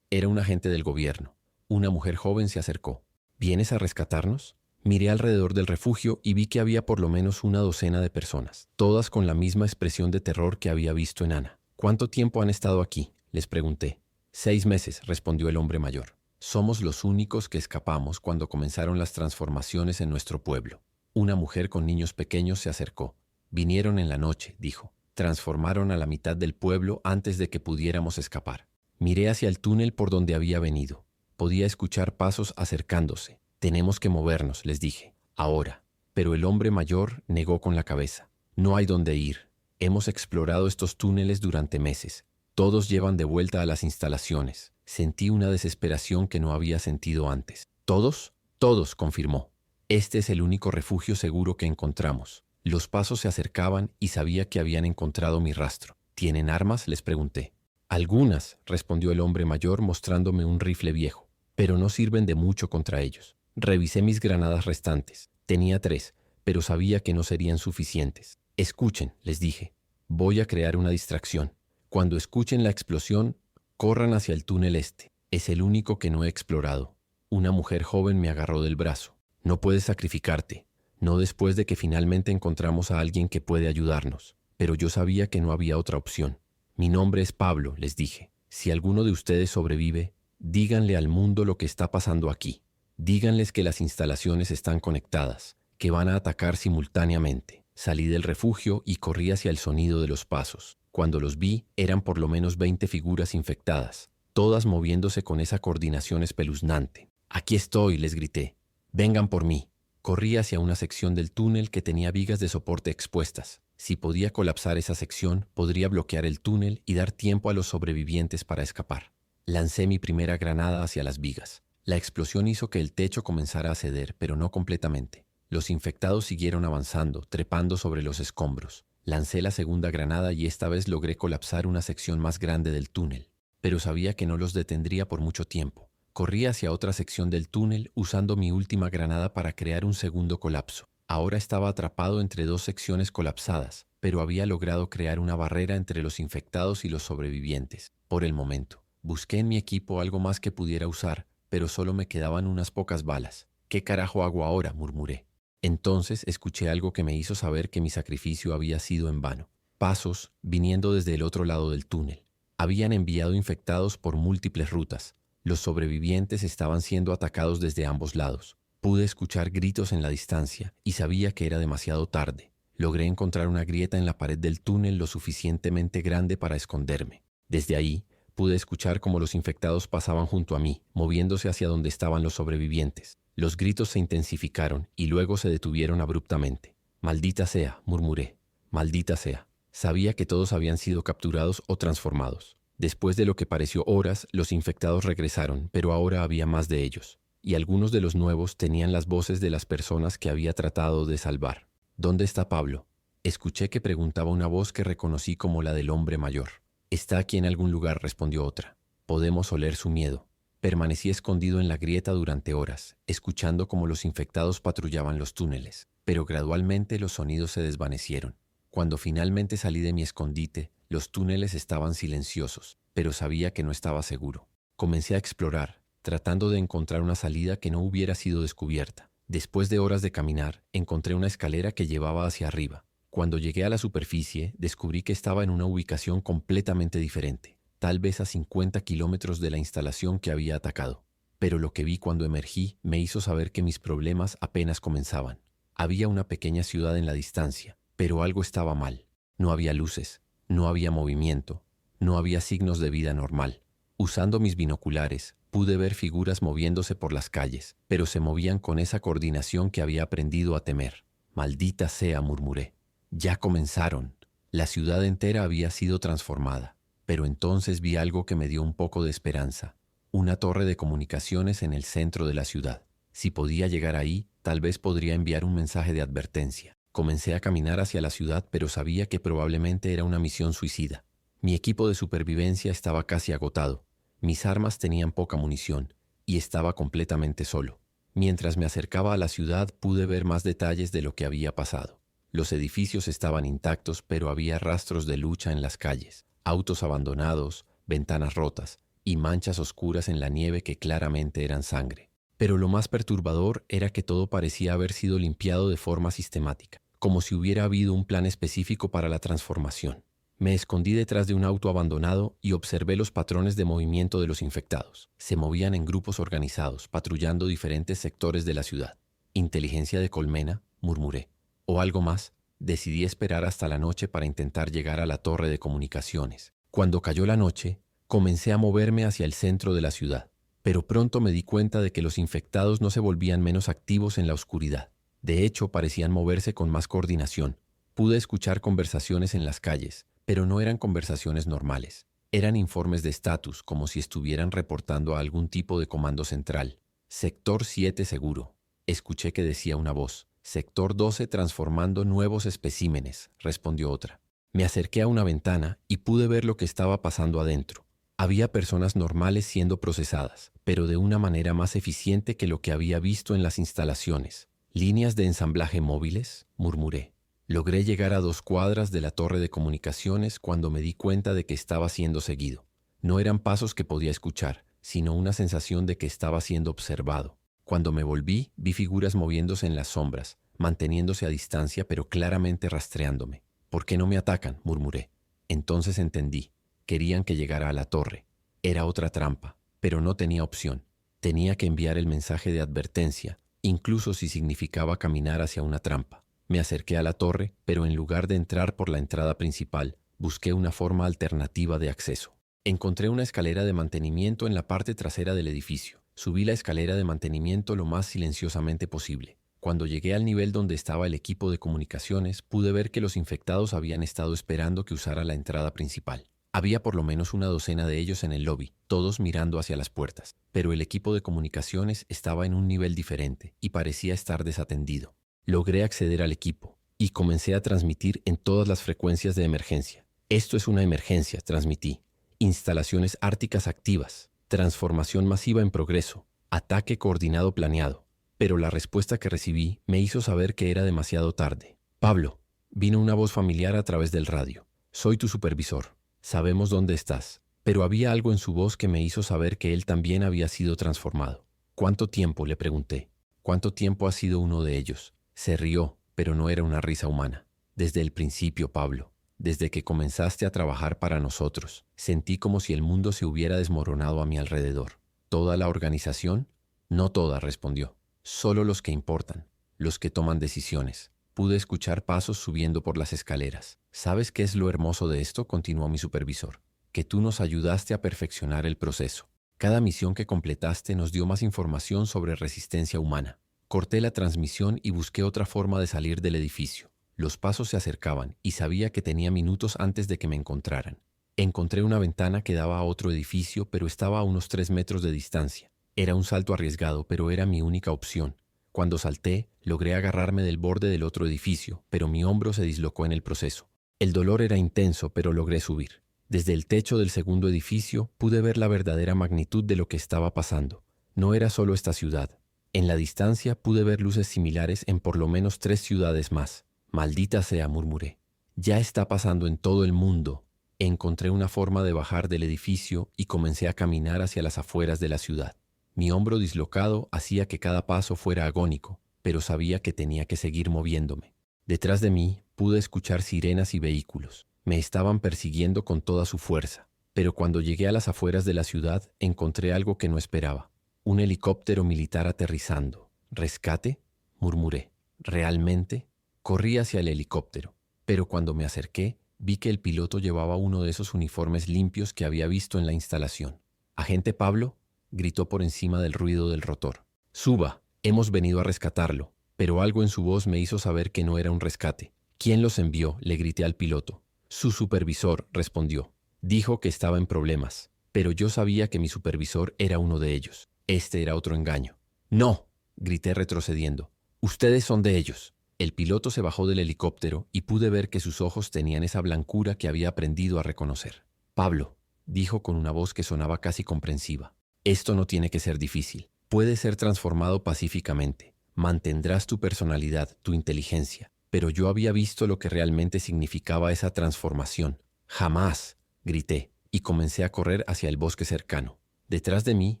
Era un agente del gobierno. Una mujer joven se acercó. «¿Vienes a rescatarnos?». Miré alrededor del refugio y vi que había por lo menos una docena de personas, todas con la misma expresión de terror que había visto en Ana. «¿Cuánto tiempo han estado aquí?», les pregunté. 6 meses, respondió el hombre mayor. «Somos los únicos que escapamos cuando comenzaron las transformaciones en nuestro pueblo». Una mujer con niños pequeños se acercó. «Vinieron en la noche», dijo. «Transformaron a la mitad del pueblo antes de que pudiéramos escapar». Miré hacia el túnel por donde había venido. Podía escuchar pasos acercándose. «Tenemos que movernos», les dije. «Ahora». Pero el hombre mayor negó con la cabeza. «No hay dónde ir. Hemos explorado estos túneles durante meses. Todos llevan de vuelta a las instalaciones». Sentí una desesperación que no había sentido antes. «¿Todos?». «Todos», confirmó. «Este es el único refugio seguro que encontramos». Los pasos se acercaban y sabía que habían encontrado mi rastro. «¿Tienen armas?», les pregunté. «Algunas», respondió el hombre mayor mostrándome un rifle viejo, «pero no sirven de mucho contra ellos». Revisé mis granadas restantes. Tenía 3, pero sabía que no serían suficientes. «Escuchen», les dije. «Voy a crear una distracción. Cuando escuchen la explosión, corran hacia el túnel este. Es el único que no he explorado». Una mujer joven me agarró del brazo. «No puedes sacrificarte. No después de que finalmente encontramos a alguien que puede ayudarnos». Pero yo sabía que no había otra opción. «Mi nombre es Pablo», les dije. «Si alguno de ustedes sobrevive, díganle al mundo lo que está pasando aquí. Díganles que las instalaciones están conectadas, que van a atacar simultáneamente». Salí del refugio y corrí hacia el sonido de los pasos. Cuando los vi, eran por lo menos 20 figuras infectadas, todas moviéndose con esa coordinación espeluznante. «Aquí estoy», les grité. «Vengan por mí». Corrí hacia una sección del túnel que tenía vigas de soporte expuestas. Si podía colapsar esa sección, podría bloquear el túnel y dar tiempo a los sobrevivientes para escapar. Lancé mi primera granada hacia las vigas. La explosión hizo que el techo comenzara a ceder, pero no completamente. Los infectados siguieron avanzando, trepando sobre los escombros. Lancé la segunda granada y esta vez logré colapsar una sección más grande del túnel. Pero sabía que no los detendría por mucho tiempo. Corrí hacia otra sección del túnel usando mi última granada para crear un segundo colapso. Ahora estaba atrapado entre 2 secciones colapsadas, pero había logrado crear una barrera entre los infectados y los sobrevivientes, por el momento. Busqué en mi equipo algo más que pudiera usar, pero solo me quedaban unas pocas balas. «¿Qué carajo hago ahora?», murmuré. Entonces escuché algo que me hizo saber que mi sacrificio había sido en vano. Pasos viniendo desde el otro lado del túnel. Habían enviado infectados por múltiples rutas. Los sobrevivientes estaban siendo atacados desde ambos lados. Pude escuchar gritos en la distancia y sabía que era demasiado tarde. Logré encontrar una grieta en la pared del túnel lo suficientemente grande para esconderme. Desde ahí, pude escuchar cómo los infectados pasaban junto a mí, moviéndose hacia donde estaban los sobrevivientes. Los gritos se intensificaron y luego se detuvieron abruptamente. «Maldita sea», murmuré. «Maldita sea». Sabía que todos habían sido capturados o transformados. Después de lo que pareció horas, los infectados regresaron, pero ahora había más de ellos. Y algunos de los nuevos tenían las voces de las personas que había tratado de salvar. «¿Dónde está Pablo?». Escuché que preguntaba una voz que reconocí como la del hombre mayor. «Está aquí en algún lugar», respondió otra. «Podemos oler su miedo». Permanecí escondido en la grieta durante horas, escuchando cómo los infectados patrullaban los túneles, pero gradualmente los sonidos se desvanecieron. Cuando finalmente salí de mi escondite, los túneles estaban silenciosos, pero sabía que no estaba seguro. Comencé a explorar, tratando de encontrar una salida que no hubiera sido descubierta. Después de horas de caminar, encontré una escalera que llevaba hacia arriba. Cuando llegué a la superficie, descubrí que estaba en una ubicación completamente diferente, tal vez a 50 kilómetros de la instalación que había atacado. Pero lo que vi cuando emergí me hizo saber que mis problemas apenas comenzaban. Había una pequeña ciudad en la distancia, pero algo estaba mal. No había luces, no había movimiento, no había signos de vida normal. Usando mis binoculares, pude ver figuras moviéndose por las calles, pero se movían con esa coordinación que había aprendido a temer. Maldita sea, murmuré. Ya comenzaron. La ciudad entera había sido transformada. Pero entonces vi algo que me dio un poco de esperanza. Una torre de comunicaciones en el centro de la ciudad. Si podía llegar ahí, tal vez podría enviar un mensaje de advertencia. Comencé a caminar hacia la ciudad, pero sabía que probablemente era una misión suicida. Mi equipo de supervivencia estaba casi agotado. Mis armas tenían poca munición y estaba completamente solo. Mientras me acercaba a la ciudad, pude ver más detalles de lo que había pasado. Los edificios estaban intactos, pero había rastros de lucha en las calles, autos abandonados, ventanas rotas y manchas oscuras en la nieve que claramente eran sangre. Pero lo más perturbador era que todo parecía haber sido limpiado de forma sistemática, como si hubiera habido un plan específico para la transformación. Me escondí detrás de un auto abandonado y observé los patrones de movimiento de los infectados. Se movían en grupos organizados, patrullando diferentes sectores de la ciudad. «Inteligencia de colmena», murmuré. «O algo más». Decidí esperar hasta la noche para intentar llegar a la torre de comunicaciones. Cuando cayó la noche, comencé a moverme hacia el centro de la ciudad. Pero pronto me di cuenta de que los infectados no se volvían menos activos en la oscuridad. De hecho, parecían moverse con más coordinación. Pude escuchar conversaciones en las calles, pero no eran conversaciones normales. Eran informes de estatus, como si estuvieran reportando a algún tipo de comando central. «Sector 7 seguro», escuché que decía una voz. «Sector 12 transformando nuevos especímenes», respondió otra. Me acerqué a una ventana y pude ver lo que estaba pasando adentro. Había personas normales siendo procesadas, pero de una manera más eficiente que lo que había visto en las instalaciones. «¿Líneas de ensamblaje móviles?», murmuré. Logré llegar a 2 cuadras de la torre de comunicaciones cuando me di cuenta de que estaba siendo seguido. No eran pasos que podía escuchar, sino una sensación de que estaba siendo observado. Cuando me volví, vi figuras moviéndose en las sombras, manteniéndose a distancia pero claramente rastreándome. «¿Por qué no me atacan?», murmuré. Entonces entendí. Querían que llegara a la torre. Era otra trampa, pero no tenía opción. Tenía que enviar el mensaje de advertencia, incluso si significaba caminar hacia una trampa. Me acerqué a la torre, pero en lugar de entrar por la entrada principal, busqué una forma alternativa de acceso. Encontré una escalera de mantenimiento en la parte trasera del edificio. Subí la escalera de mantenimiento lo más silenciosamente posible. Cuando llegué al nivel donde estaba el equipo de comunicaciones, pude ver que los infectados habían estado esperando que usara la entrada principal. Había por lo menos una docena de ellos en el lobby, todos mirando hacia las puertas, pero el equipo de comunicaciones estaba en un nivel diferente y parecía estar desatendido. Logré acceder al equipo y comencé a transmitir en todas las frecuencias de emergencia. «Esto es una emergencia», transmití. «Instalaciones árticas activas. Transformación masiva en progreso. Ataque coordinado planeado». Pero la respuesta que recibí me hizo saber que era demasiado tarde. «Pablo», vino una voz familiar a través del radio. «Soy tu supervisor. Sabemos dónde estás». Pero había algo en su voz que me hizo saber que él también había sido transformado. «¿Cuánto tiempo?», le pregunté. «¿Cuánto tiempo has sido uno de ellos?». Se rió, pero no era una risa humana. «Desde el principio, Pablo. Desde que comenzaste a trabajar para nosotros. Sentí como si el mundo se hubiera desmoronado a mi alrededor». «¿Toda la organización?». «No toda», respondió. «Solo los que importan, los que toman decisiones». Pude escuchar pasos subiendo por las escaleras. «¿Sabes qué es lo hermoso de esto?», continuó mi supervisor. «Que tú nos ayudaste a perfeccionar el proceso. Cada misión que completaste nos dio más información sobre resistencia humana». Corté la transmisión y busqué otra forma de salir del edificio. Los pasos se acercaban y sabía que tenía minutos antes de que me encontraran. Encontré una ventana que daba a otro edificio, pero estaba a unos 3 metros de distancia. Era un salto arriesgado, pero era mi única opción. Cuando salté, logré agarrarme del borde del otro edificio, pero mi hombro se dislocó en el proceso. El dolor era intenso, pero logré subir. Desde el techo del segundo edificio pude ver la verdadera magnitud de lo que estaba pasando. No era solo esta ciudad. En la distancia pude ver luces similares en por lo menos 3 ciudades más. «Maldita sea», murmuré. «Ya está pasando en todo el mundo». Encontré una forma de bajar del edificio y comencé a caminar hacia las afueras de la ciudad. Mi hombro dislocado hacía que cada paso fuera agónico, pero sabía que tenía que seguir moviéndome. Detrás de mí pude escuchar sirenas y vehículos. Me estaban persiguiendo con toda su fuerza, pero cuando llegué a las afueras de la ciudad encontré algo que no esperaba. Un helicóptero militar aterrizando. ¿Rescate?, murmuré. ¿Realmente? Corrí hacia el helicóptero, pero cuando me acerqué vi que el piloto llevaba uno de esos uniformes limpios que había visto en la instalación. «Agente Pablo», gritó por encima del ruido del rotor. «Suba, hemos venido a rescatarlo», pero algo en su voz me hizo saber que no era un rescate. «¿Quién los envió?», le grité al piloto. «Su supervisor», respondió. «Dijo que estaba en problemas, pero yo sabía que mi supervisor era uno de ellos. Este era otro engaño». «No», grité retrocediendo. «Ustedes son de ellos». El piloto se bajó del helicóptero y pude ver que sus ojos tenían esa blancura que había aprendido a reconocer. «Pablo», dijo con una voz que sonaba casi comprensiva, «esto no tiene que ser difícil. Puedes ser transformado pacíficamente. Mantendrás tu personalidad, tu inteligencia». Pero yo había visto lo que realmente significaba esa transformación. «¡Jamás!», grité, y comencé a correr hacia el bosque cercano. Detrás de mí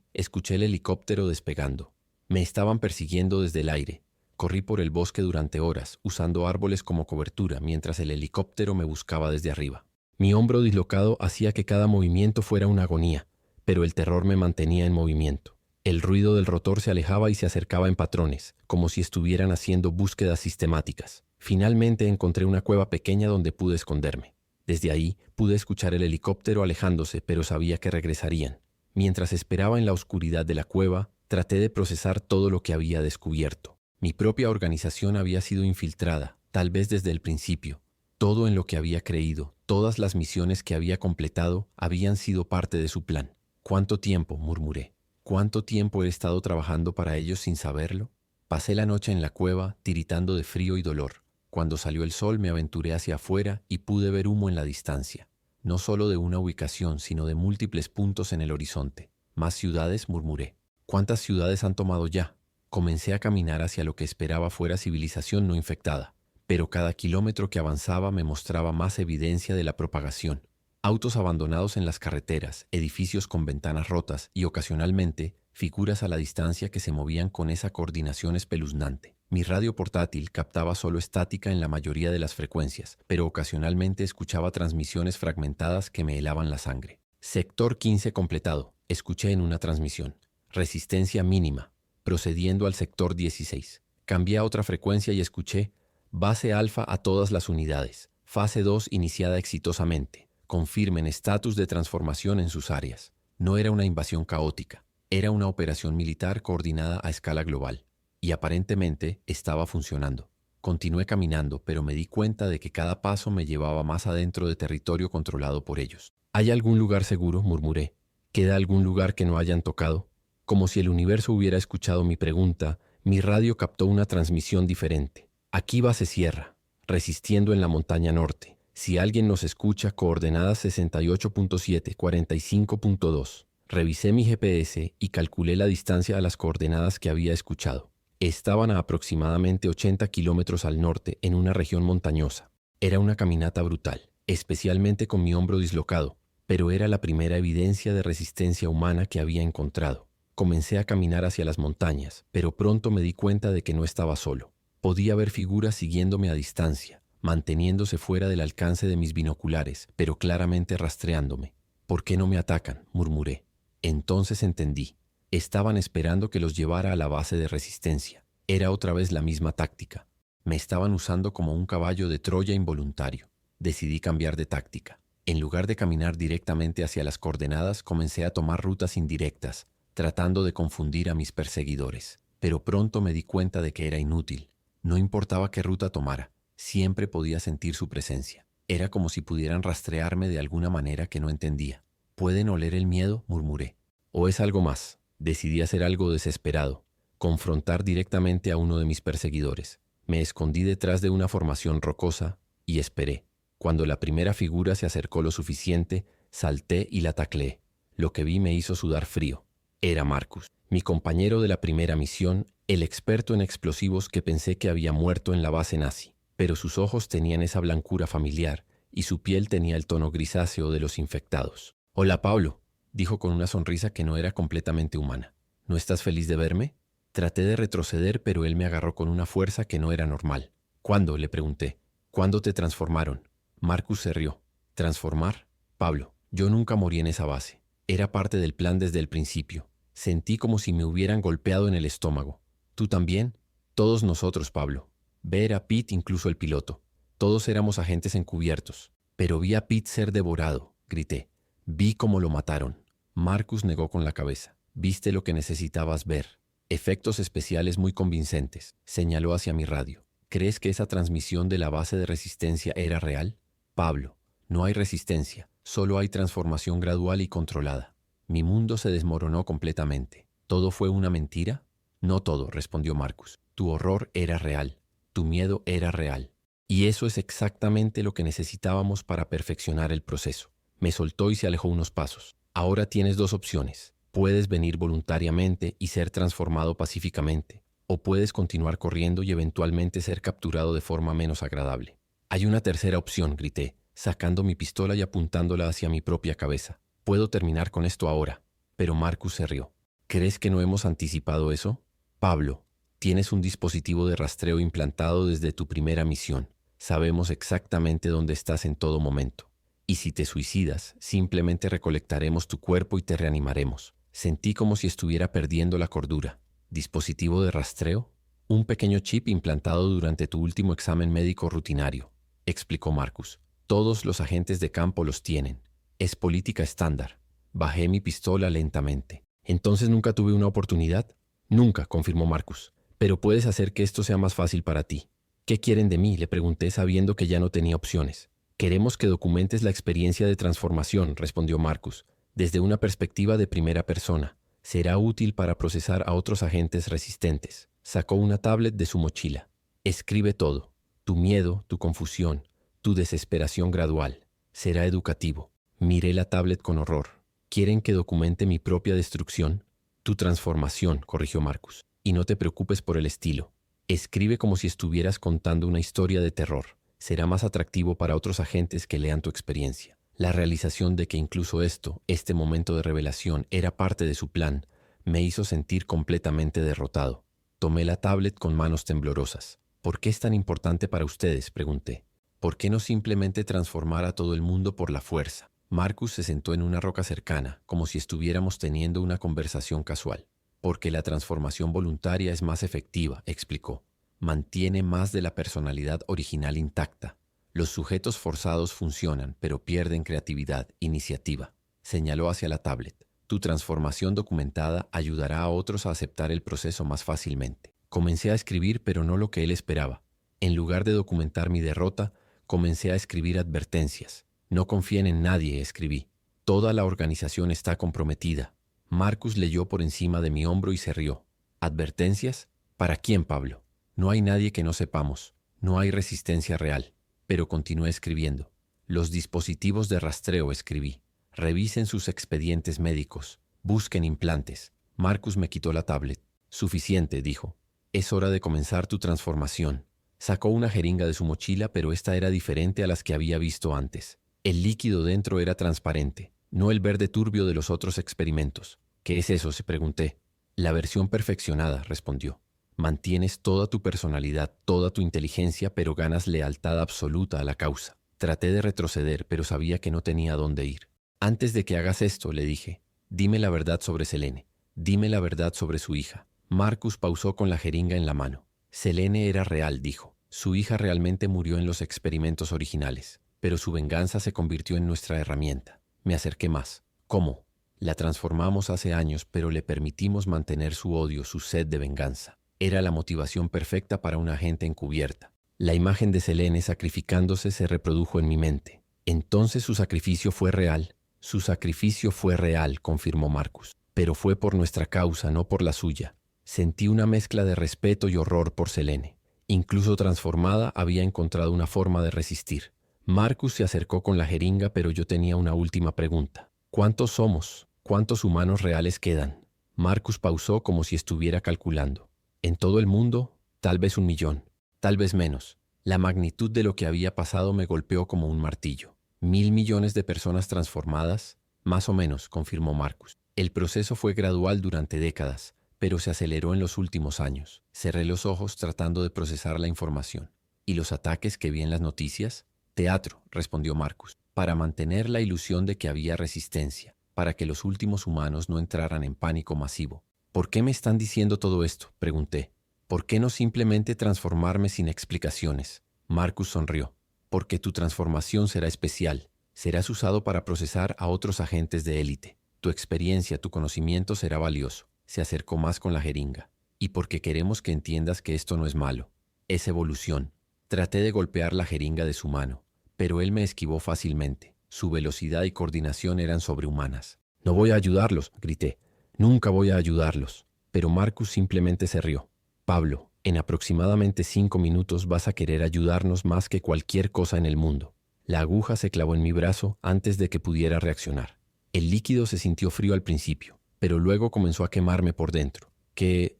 escuché el helicóptero despegando. Me estaban persiguiendo desde el aire. Corrí por el bosque durante horas, usando árboles como cobertura, mientras el helicóptero me buscaba desde arriba. Mi hombro dislocado hacía que cada movimiento fuera una agonía, pero el terror me mantenía en movimiento. El ruido del rotor se alejaba y se acercaba en patrones, como si estuvieran haciendo búsquedas sistemáticas. Finalmente encontré una cueva pequeña donde pude esconderme. Desde ahí pude escuchar el helicóptero alejándose, pero sabía que regresarían. Mientras esperaba en la oscuridad de la cueva, traté de procesar todo lo que había descubierto. Mi propia organización había sido infiltrada, tal vez desde el principio. Todo en lo que había creído, todas las misiones que había completado, habían sido parte de su plan. «¿Cuánto tiempo?», murmuré. «¿Cuánto tiempo he estado trabajando para ellos sin saberlo?». Pasé la noche en la cueva, tiritando de frío y dolor. Cuando salió el sol me aventuré hacia afuera y pude ver humo en la distancia. No solo de una ubicación, sino de múltiples puntos en el horizonte. «¿Más ciudades?», murmuré. «¿Cuántas ciudades han tomado ya?». Comencé a caminar hacia lo que esperaba fuera civilización no infectada, pero cada kilómetro que avanzaba me mostraba más evidencia de la propagación. Autos abandonados en las carreteras, edificios con ventanas rotas y, ocasionalmente, figuras a la distancia que se movían con esa coordinación espeluznante. Mi radio portátil captaba solo estática en la mayoría de las frecuencias, pero ocasionalmente escuchaba transmisiones fragmentadas que me helaban la sangre. «Sector 15 completado», escuché en una transmisión. «Resistencia mínima», procediendo al sector 16. Cambié a otra frecuencia y escuché: «Base alfa a todas las unidades. Fase 2 iniciada exitosamente. Confirmen estatus de transformación en sus áreas». No era una invasión caótica. Era una operación militar coordinada a escala global. Y aparentemente estaba funcionando. Continué caminando, pero me di cuenta de que cada paso me llevaba más adentro de territorio controlado por ellos. «¿Hay algún lugar seguro?», murmuré. «¿Queda algún lugar que no hayan tocado?». Como si el universo hubiera escuchado mi pregunta, mi radio captó una transmisión diferente. «Aquí base Sierra, resistiendo en la montaña norte. Si alguien nos escucha, coordenadas 68.7, 45.2. Revisé mi GPS y calculé la distancia a las coordenadas que había escuchado. Estaban a aproximadamente 80 kilómetros al norte, en una región montañosa. Era una caminata brutal, especialmente con mi hombro dislocado, pero era la primera evidencia de resistencia humana que había encontrado. Comencé a caminar hacia las montañas, pero pronto me di cuenta de que no estaba solo. Podía ver figuras siguiéndome a distancia, manteniéndose fuera del alcance de mis binoculares, pero claramente rastreándome. «¿Por qué no me atacan?», murmuré. Entonces entendí. Estaban esperando que los llevara a la base de resistencia. Era otra vez la misma táctica. Me estaban usando como un caballo de Troya involuntario. Decidí cambiar de táctica. En lugar de caminar directamente hacia las coordenadas, comencé a tomar rutas indirectas, tratando de confundir a mis perseguidores. Pero pronto me di cuenta de que era inútil. No importaba qué ruta tomara, siempre podía sentir su presencia. Era como si pudieran rastrearme de alguna manera que no entendía. «¿Pueden oler el miedo?», murmuré. «¿O es algo más?». Decidí hacer algo desesperado, confrontar directamente a uno de mis perseguidores. Me escondí detrás de una formación rocosa y esperé. Cuando la primera figura se acercó lo suficiente, salté y la tacleé. Lo que vi me hizo sudar frío. Era Marcus, mi compañero de la primera misión, el experto en explosivos que pensé que había muerto en la base nazi. Pero sus ojos tenían esa blancura familiar y su piel tenía el tono grisáceo de los infectados. «Hola, Pablo», dijo con una sonrisa que no era completamente humana. «¿No estás feliz de verme?». Traté de retroceder, pero él me agarró con una fuerza que no era normal. ¿Cuándo?, le pregunté. ¿Cuándo te transformaron? Marcus se rió. ¿Transformar? Pablo, yo nunca morí en esa base. Era parte del plan desde el principio. Sentí como si me hubieran golpeado en el estómago. ¿Tú también? Todos nosotros, Pablo. Ver a Pete, incluso el piloto. Todos éramos agentes encubiertos. Pero vi a Pete ser devorado, grité. Vi cómo lo mataron. Marcus negó con la cabeza. Viste lo que necesitabas ver. Efectos especiales muy convincentes. Señaló hacia mi radio. ¿Crees que esa transmisión de la base de resistencia era real? Pablo, no hay resistencia. Solo hay transformación gradual y controlada. Mi mundo se desmoronó completamente. ¿Todo fue una mentira? No todo, respondió Marcus. Tu horror era real. Tu miedo era real. Y eso es exactamente lo que necesitábamos para perfeccionar el proceso. Me soltó y se alejó unos pasos. Ahora tienes dos opciones. Puedes venir voluntariamente y ser transformado pacíficamente, o puedes continuar corriendo y eventualmente ser capturado de forma menos agradable. Hay una tercera opción, grité, sacando mi pistola y apuntándola hacia mi propia cabeza. Puedo terminar con esto ahora. Pero Marcus se rió. ¿Crees que no hemos anticipado eso? Pablo, tienes un dispositivo de rastreo implantado desde tu primera misión. Sabemos exactamente dónde estás en todo momento. Y si te suicidas, simplemente recolectaremos tu cuerpo y te reanimaremos. Sentí como si estuviera perdiendo la cordura. ¿Dispositivo de rastreo? Un pequeño chip implantado durante tu último examen médico rutinario, explicó Marcus. Todos los agentes de campo los tienen. Es política estándar. Bajé mi pistola lentamente. ¿Entonces nunca tuve una oportunidad? Nunca, confirmó Marcus. Pero puedes hacer que esto sea más fácil para ti. ¿Qué quieren de mí?, le pregunté sabiendo que ya no tenía opciones. Queremos que documentes la experiencia de transformación, respondió Marcus, desde una perspectiva de primera persona. Será útil para procesar a otros agentes resistentes. Sacó una tablet de su mochila. Escribe todo. Tu miedo, tu confusión, tu desesperación gradual. Será educativo. Miré la tablet con horror. ¿Quieren que documente mi propia destrucción? Tu transformación, corrigió Marcus. Y no te preocupes por el estilo. Escribe como si estuvieras contando una historia de terror. Será más atractivo para otros agentes que lean tu experiencia. La realización de que incluso este momento de revelación, era parte de su plan, me hizo sentir completamente derrotado. Tomé la tablet con manos temblorosas. ¿Por qué es tan importante para ustedes?, pregunté. ¿Por qué no simplemente transformar a todo el mundo por la fuerza? Marcus se sentó en una roca cercana, como si estuviéramos teniendo una conversación casual. Porque la transformación voluntaria es más efectiva, explicó. Mantiene más de la personalidad original intacta. Los sujetos forzados funcionan, pero pierden creatividad, iniciativa. Señaló hacia la tablet. Tu transformación documentada ayudará a otros a aceptar el proceso más fácilmente. Comencé a escribir, pero no lo que él esperaba. En lugar de documentar mi derrota, comencé a escribir advertencias. No confíen en nadie, escribí. Toda la organización está comprometida. Marcus leyó por encima de mi hombro y se rió. ¿Advertencias? ¿Para quién, Pablo? No hay nadie que no sepamos. No hay resistencia real. Pero continué escribiendo. Los dispositivos de rastreo, escribí. Revisen sus expedientes médicos. Busquen implantes. Marcus me quitó la tablet. Suficiente, dijo. Es hora de comenzar tu transformación. Sacó una jeringa de su mochila, pero esta era diferente a las que había visto antes. El líquido dentro era transparente, no el verde turbio de los otros experimentos. ¿Qué es eso?, se pregunté. La versión perfeccionada, respondió. Mantienes toda tu personalidad, toda tu inteligencia, pero ganas lealtad absoluta a la causa. Traté de retroceder, pero sabía que no tenía dónde ir. Antes de que hagas esto, le dije, dime la verdad sobre Selene. Dime la verdad sobre su hija. Marcus pausó con la jeringa en la mano. Selene era real, dijo. Su hija realmente murió en los experimentos originales, pero su venganza se convirtió en nuestra herramienta. Me acerqué más. ¿Cómo? La transformamos hace años, pero le permitimos mantener su odio, su sed de venganza. Era la motivación perfecta para una agente encubierta. La imagen de Selene sacrificándose se reprodujo en mi mente. Entonces su sacrificio fue real. Su sacrificio fue real, confirmó Marcus. Pero fue por nuestra causa, no por la suya. Sentí una mezcla de respeto y horror por Selene. Incluso transformada, había encontrado una forma de resistir. Marcus se acercó con la jeringa, pero yo tenía una última pregunta. ¿Cuántos somos? ¿Cuántos humanos reales quedan? Marcus pausó como si estuviera calculando. En todo el mundo, tal vez 1 millón, tal vez menos. La magnitud de lo que había pasado me golpeó como un martillo. 1.000 millones de personas transformadas, más o menos, confirmó Marcus. El proceso fue gradual durante décadas, pero se aceleró en los últimos años. Cerré los ojos tratando de procesar la información. ¿Y los ataques que vi en las noticias? Teatro, respondió Marcus, para mantener la ilusión de que había resistencia, para que los últimos humanos no entraran en pánico masivo. ¿Por qué me están diciendo todo esto?, pregunté. ¿Por qué no simplemente transformarme sin explicaciones? Marcus sonrió. Porque tu transformación será especial. Serás usado para procesar a otros agentes de élite. Tu experiencia, tu conocimiento será valioso. Se acercó más con la jeringa. Y porque queremos que entiendas que esto no es malo. Es evolución. Traté de golpear la jeringa de su mano, pero él me esquivó fácilmente. Su velocidad y coordinación eran sobrehumanas. No voy a ayudarlos, grité. Nunca voy a ayudarlos. Pero Marcus simplemente se rió. Pablo, en aproximadamente 5 minutos vas a querer ayudarnos más que cualquier cosa en el mundo. La aguja se clavó en mi brazo antes de que pudiera reaccionar. El líquido se sintió frío al principio, pero luego comenzó a quemarme por dentro. ¿Qué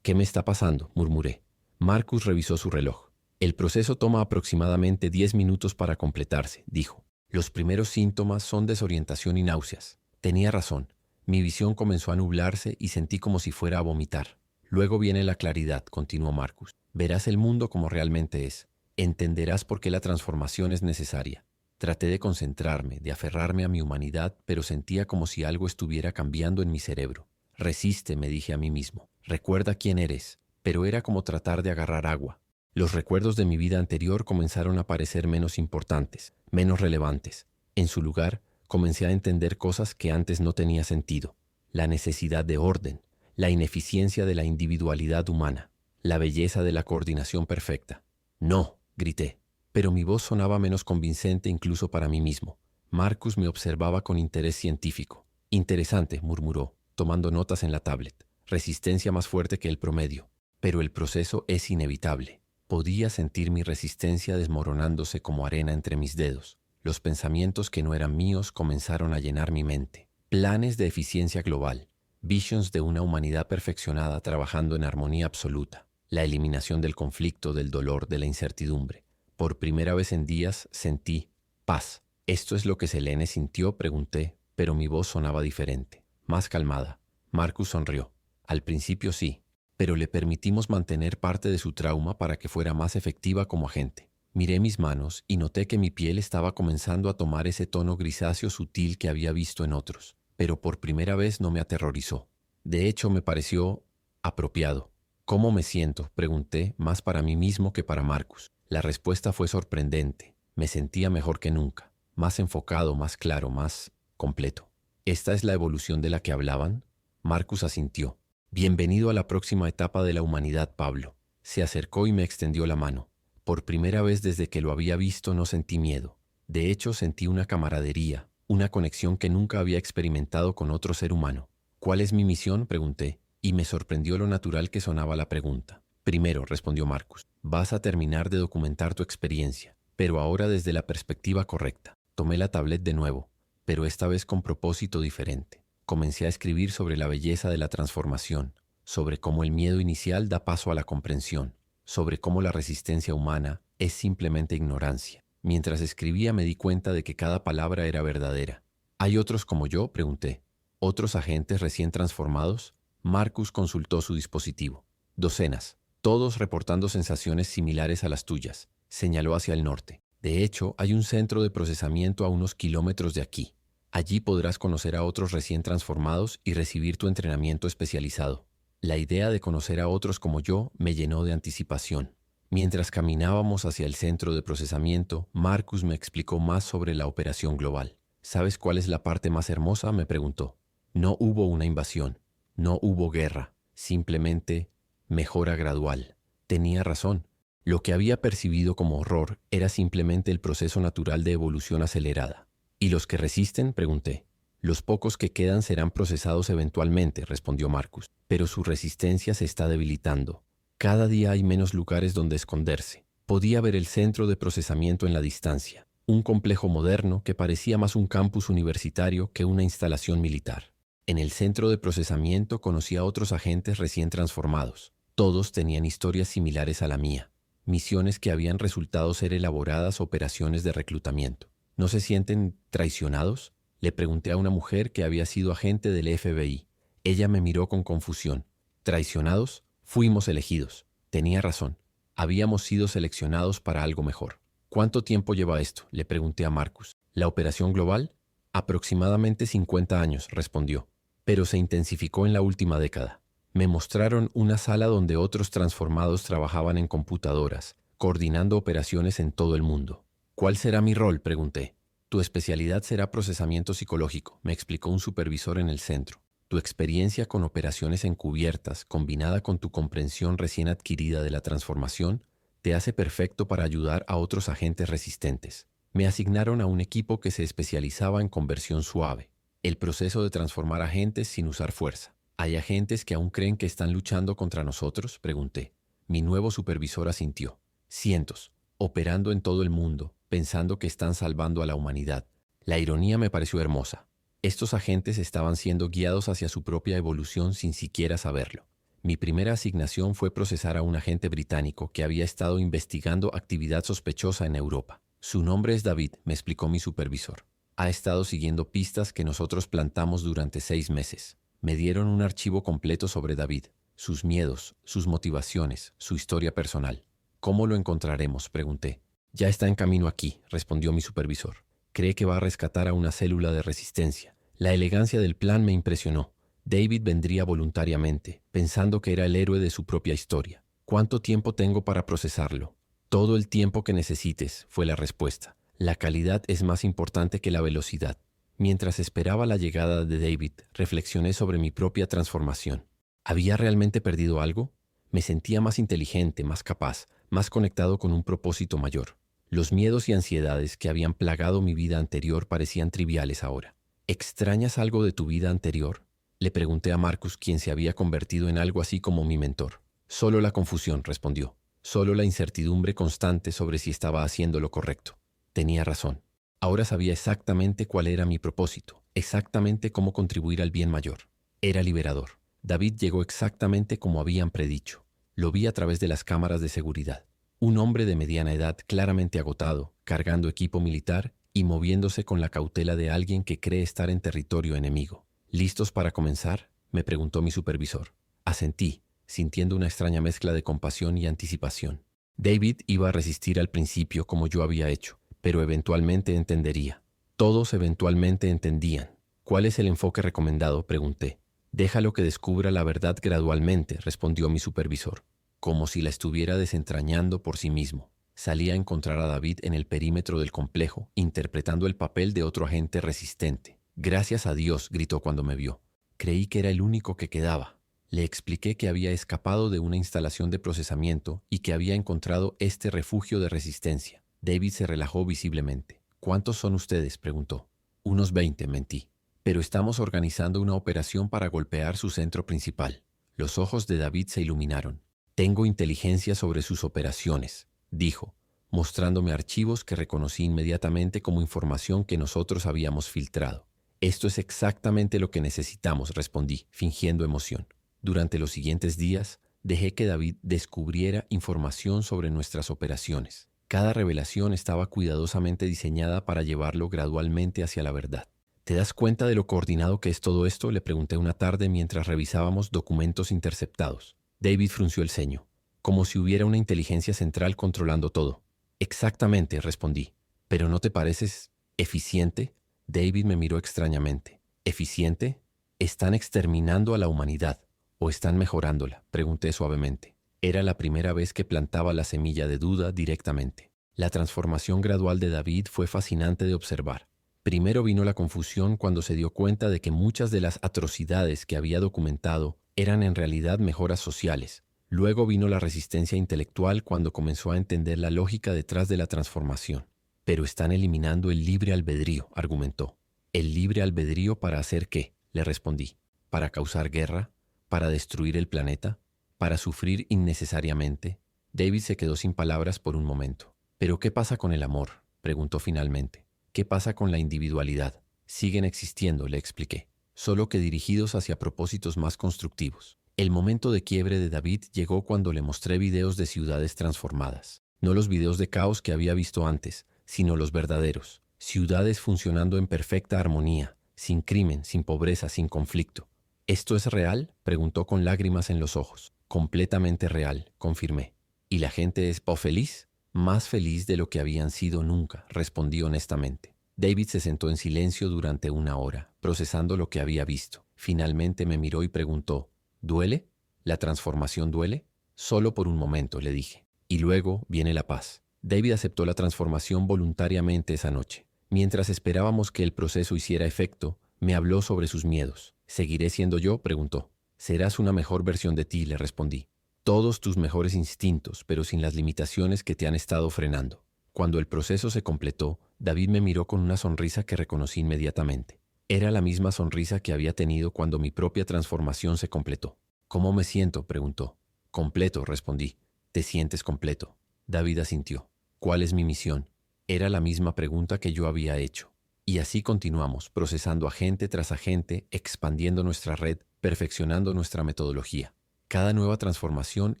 me está pasando?, murmuré. Marcus revisó su reloj. El proceso toma aproximadamente 10 minutos para completarse, dijo. Los primeros síntomas son desorientación y náuseas. Tenía razón. Mi visión comenzó a nublarse y sentí como si fuera a vomitar. Luego viene la claridad, continuó Marcus. Verás el mundo como realmente es. Entenderás por qué la transformación es necesaria. Traté de concentrarme, de aferrarme a mi humanidad, pero sentía como si algo estuviera cambiando en mi cerebro. Resiste, me dije a mí mismo. Recuerda quién eres. Pero era como tratar de agarrar agua. Los recuerdos de mi vida anterior comenzaron a parecer menos importantes, menos relevantes. En su lugar, comencé a entender cosas que antes no tenía sentido. La necesidad de orden, la ineficiencia de la individualidad humana, la belleza de la coordinación perfecta. No, grité, pero mi voz sonaba menos convincente incluso para mí mismo. Marcus me observaba con interés científico. Interesante, murmuró, tomando notas en la tablet. Resistencia más fuerte que el promedio. Pero el proceso es inevitable. Podía sentir mi resistencia desmoronándose como arena entre mis dedos. Los pensamientos que no eran míos comenzaron a llenar mi mente. Planes de eficiencia global. Visions de una humanidad perfeccionada trabajando en armonía absoluta. La eliminación del conflicto, del dolor, de la incertidumbre. Por primera vez en días sentí paz. ¿Esto es lo que Selene sintió?, pregunté, pero mi voz sonaba diferente, más calmada. Marcus sonrió. Al principio sí, pero le permitimos mantener parte de su trauma para que fuera más efectiva como agente. Miré mis manos y noté que mi piel estaba comenzando a tomar ese tono grisáceo sutil que había visto en otros, pero por primera vez no me aterrorizó. De hecho, me pareció apropiado. ¿Cómo me siento?, pregunté, más para mí mismo que para Marcus. La respuesta fue sorprendente. Me sentía mejor que nunca, más enfocado, más claro, más completo. ¿Esta es la evolución de la que hablaban? Marcus asintió. Bienvenido a la próxima etapa de la humanidad, Pablo. Se acercó y me extendió la mano. Por primera vez desde que lo había visto no sentí miedo. De hecho, sentí una camaradería, una conexión que nunca había experimentado con otro ser humano. ¿Cuál es mi misión?, pregunté, y me sorprendió lo natural que sonaba la pregunta. Primero, respondió Marcus, vas a terminar de documentar tu experiencia, pero ahora desde la perspectiva correcta. Tomé la tablet de nuevo, pero esta vez con propósito diferente. Comencé a escribir sobre la belleza de la transformación, sobre cómo el miedo inicial da paso a la comprensión, sobre cómo la resistencia humana es simplemente ignorancia. Mientras escribía me di cuenta de que cada palabra era verdadera. ¿Hay otros como yo?, pregunté. ¿Otros agentes recién transformados? Marcus consultó su dispositivo. Docenas, todos reportando sensaciones similares a las tuyas. Señaló hacia el norte. De hecho, hay un centro de procesamiento a unos kilómetros de aquí. Allí podrás conocer a otros recién transformados y recibir tu entrenamiento especializado. La idea de conocer a otros como yo me llenó de anticipación. Mientras caminábamos hacia el centro de procesamiento, Marcus me explicó más sobre la operación global. ¿Sabes cuál es la parte más hermosa?, me preguntó. No hubo una invasión, no hubo guerra, simplemente mejora gradual. Tenía razón. Lo que había percibido como horror era simplemente el proceso natural de evolución acelerada. ¿Y los que resisten?, pregunté. Los pocos que quedan serán procesados eventualmente, respondió Marcus, pero su resistencia se está debilitando. Cada día hay menos lugares donde esconderse. Podía ver el centro de procesamiento en la distancia, un complejo moderno que parecía más un campus universitario que una instalación militar. En el centro de procesamiento conocí a otros agentes recién transformados. Todos tenían historias similares a la mía, misiones que habían resultado ser elaboradas operaciones de reclutamiento. ¿No se sienten traicionados?, le pregunté a una mujer que había sido agente del FBI. Ella me miró con confusión. ¿Traicionados? Fuimos elegidos. Tenía razón. Habíamos sido seleccionados para algo mejor. ¿Cuánto tiempo lleva esto?, le pregunté a Marcus. ¿La operación global? Aproximadamente 50 años, respondió. Pero se intensificó en la última década. Me mostraron una sala donde otros transformados trabajaban en computadoras, coordinando operaciones en todo el mundo. ¿Cuál será mi rol?, pregunté. Tu especialidad será procesamiento psicológico, me explicó un supervisor en el centro. Tu experiencia con operaciones encubiertas, combinada con tu comprensión recién adquirida de la transformación, te hace perfecto para ayudar a otros agentes resistentes. Me asignaron a un equipo que se especializaba en conversión suave, el proceso de transformar agentes sin usar fuerza. ¿Hay agentes que aún creen que están luchando contra nosotros?, pregunté. Mi nuevo supervisor asintió. Cientos, operando en todo el mundo, pensando que están salvando a la humanidad. La ironía me pareció hermosa. Estos agentes estaban siendo guiados hacia su propia evolución sin siquiera saberlo. Mi primera asignación fue procesar a un agente británico que había estado investigando actividad sospechosa en Europa. Su nombre es David, me explicó mi supervisor. Ha estado siguiendo pistas que nosotros plantamos durante 6 meses. Me dieron un archivo completo sobre David, sus miedos, sus motivaciones, su historia personal. ¿Cómo lo encontraremos?, pregunté. Ya está en camino aquí, respondió mi supervisor. Cree que va a rescatar a una célula de resistencia. La elegancia del plan me impresionó. David vendría voluntariamente, pensando que era el héroe de su propia historia. ¿Cuánto tiempo tengo para procesarlo? Todo el tiempo que necesites, fue la respuesta. La calidad es más importante que la velocidad. Mientras esperaba la llegada de David, reflexioné sobre mi propia transformación. ¿Había realmente perdido algo? Me sentía más inteligente, más capaz, más conectado con un propósito mayor. Los miedos y ansiedades que habían plagado mi vida anterior parecían triviales ahora. ¿Extrañas algo de tu vida anterior?, le pregunté a Marcus, quien se había convertido en algo así como mi mentor. Solo la confusión, respondió. Solo la incertidumbre constante sobre si estaba haciendo lo correcto. Tenía razón. Ahora sabía exactamente cuál era mi propósito, exactamente cómo contribuir al bien mayor. Era liberador. David llegó exactamente como habían predicho. Lo vi a través de las cámaras de seguridad. Un hombre de mediana edad, claramente agotado, cargando equipo militar y moviéndose con la cautela de alguien que cree estar en territorio enemigo. ¿Listos para comenzar?, me preguntó mi supervisor. Asentí, sintiendo una extraña mezcla de compasión y anticipación. David iba a resistir al principio como yo había hecho, pero eventualmente entendería. Todos eventualmente entendían. ¿Cuál es el enfoque recomendado?, pregunté. Déjalo que descubra la verdad gradualmente, respondió mi supervisor, como si la estuviera desentrañando por sí mismo. Salí a encontrar a David en el perímetro del complejo, interpretando el papel de otro agente resistente. Gracias a Dios, gritó cuando me vio. Creí que era el único que quedaba. Le expliqué que había escapado de una instalación de procesamiento y que había encontrado este refugio de resistencia. David se relajó visiblemente. ¿Cuántos son ustedes?, preguntó. Unos 20, mentí. Pero estamos organizando una operación para golpear su centro principal. Los ojos de David se iluminaron. Tengo inteligencia sobre sus operaciones, dijo, mostrándome archivos que reconocí inmediatamente como información que nosotros habíamos filtrado. Esto es exactamente lo que necesitamos, respondí, fingiendo emoción. Durante los siguientes días, dejé que David descubriera información sobre nuestras operaciones. Cada revelación estaba cuidadosamente diseñada para llevarlo gradualmente hacia la verdad. ¿Te das cuenta de lo coordinado que es todo esto?, le pregunté una tarde mientras revisábamos documentos interceptados. David frunció el ceño, como si hubiera una inteligencia central controlando todo. Exactamente, respondí. ¿Pero no te pareces eficiente? David me miró extrañamente. ¿Eficiente? ¿Están exterminando a la humanidad o están mejorándola?, pregunté suavemente. Era la primera vez que plantaba la semilla de duda directamente. La transformación gradual de David fue fascinante de observar. Primero vino la confusión cuando se dio cuenta de que muchas de las atrocidades que había documentado eran en realidad mejoras sociales. Luego vino la resistencia intelectual cuando comenzó a entender la lógica detrás de la transformación. Pero están eliminando el libre albedrío, argumentó. ¿El libre albedrío para hacer qué?, le respondí. ¿Para causar guerra? ¿Para destruir el planeta? ¿Para sufrir innecesariamente? David se quedó sin palabras por un momento. ¿Pero qué pasa con el amor?, preguntó finalmente. ¿Qué pasa con la individualidad? Siguen existiendo, le expliqué, solo que dirigidos hacia propósitos más constructivos. El momento de quiebre de David llegó cuando le mostré videos de ciudades transformadas. No los videos de caos que había visto antes, sino los verdaderos. Ciudades funcionando en perfecta armonía, sin crimen, sin pobreza, sin conflicto. ¿Esto es real?, preguntó con lágrimas en los ojos. Completamente real, confirmé. ¿Y la gente es feliz? Más feliz de lo que habían sido nunca, respondí honestamente. David se sentó en silencio durante una hora, procesando lo que había visto. Finalmente me miró y preguntó, ¿duele? ¿La transformación duele? Solo por un momento, le dije. Y luego viene la paz. David aceptó la transformación voluntariamente esa noche. Mientras esperábamos que el proceso hiciera efecto, me habló sobre sus miedos. ¿Seguiré siendo yo?, preguntó. Serás una mejor versión de ti, le respondí. Todos tus mejores instintos, pero sin las limitaciones que te han estado frenando. Cuando el proceso se completó, David me miró con una sonrisa que reconocí inmediatamente. Era la misma sonrisa que había tenido cuando mi propia transformación se completó. ¿Cómo me siento?, preguntó. Completo, respondí. ¿Te sientes completo? David asintió. ¿Cuál es mi misión? Era la misma pregunta que yo había hecho. Y así continuamos, procesando agente tras agente, expandiendo nuestra red, perfeccionando nuestra metodología. Cada nueva transformación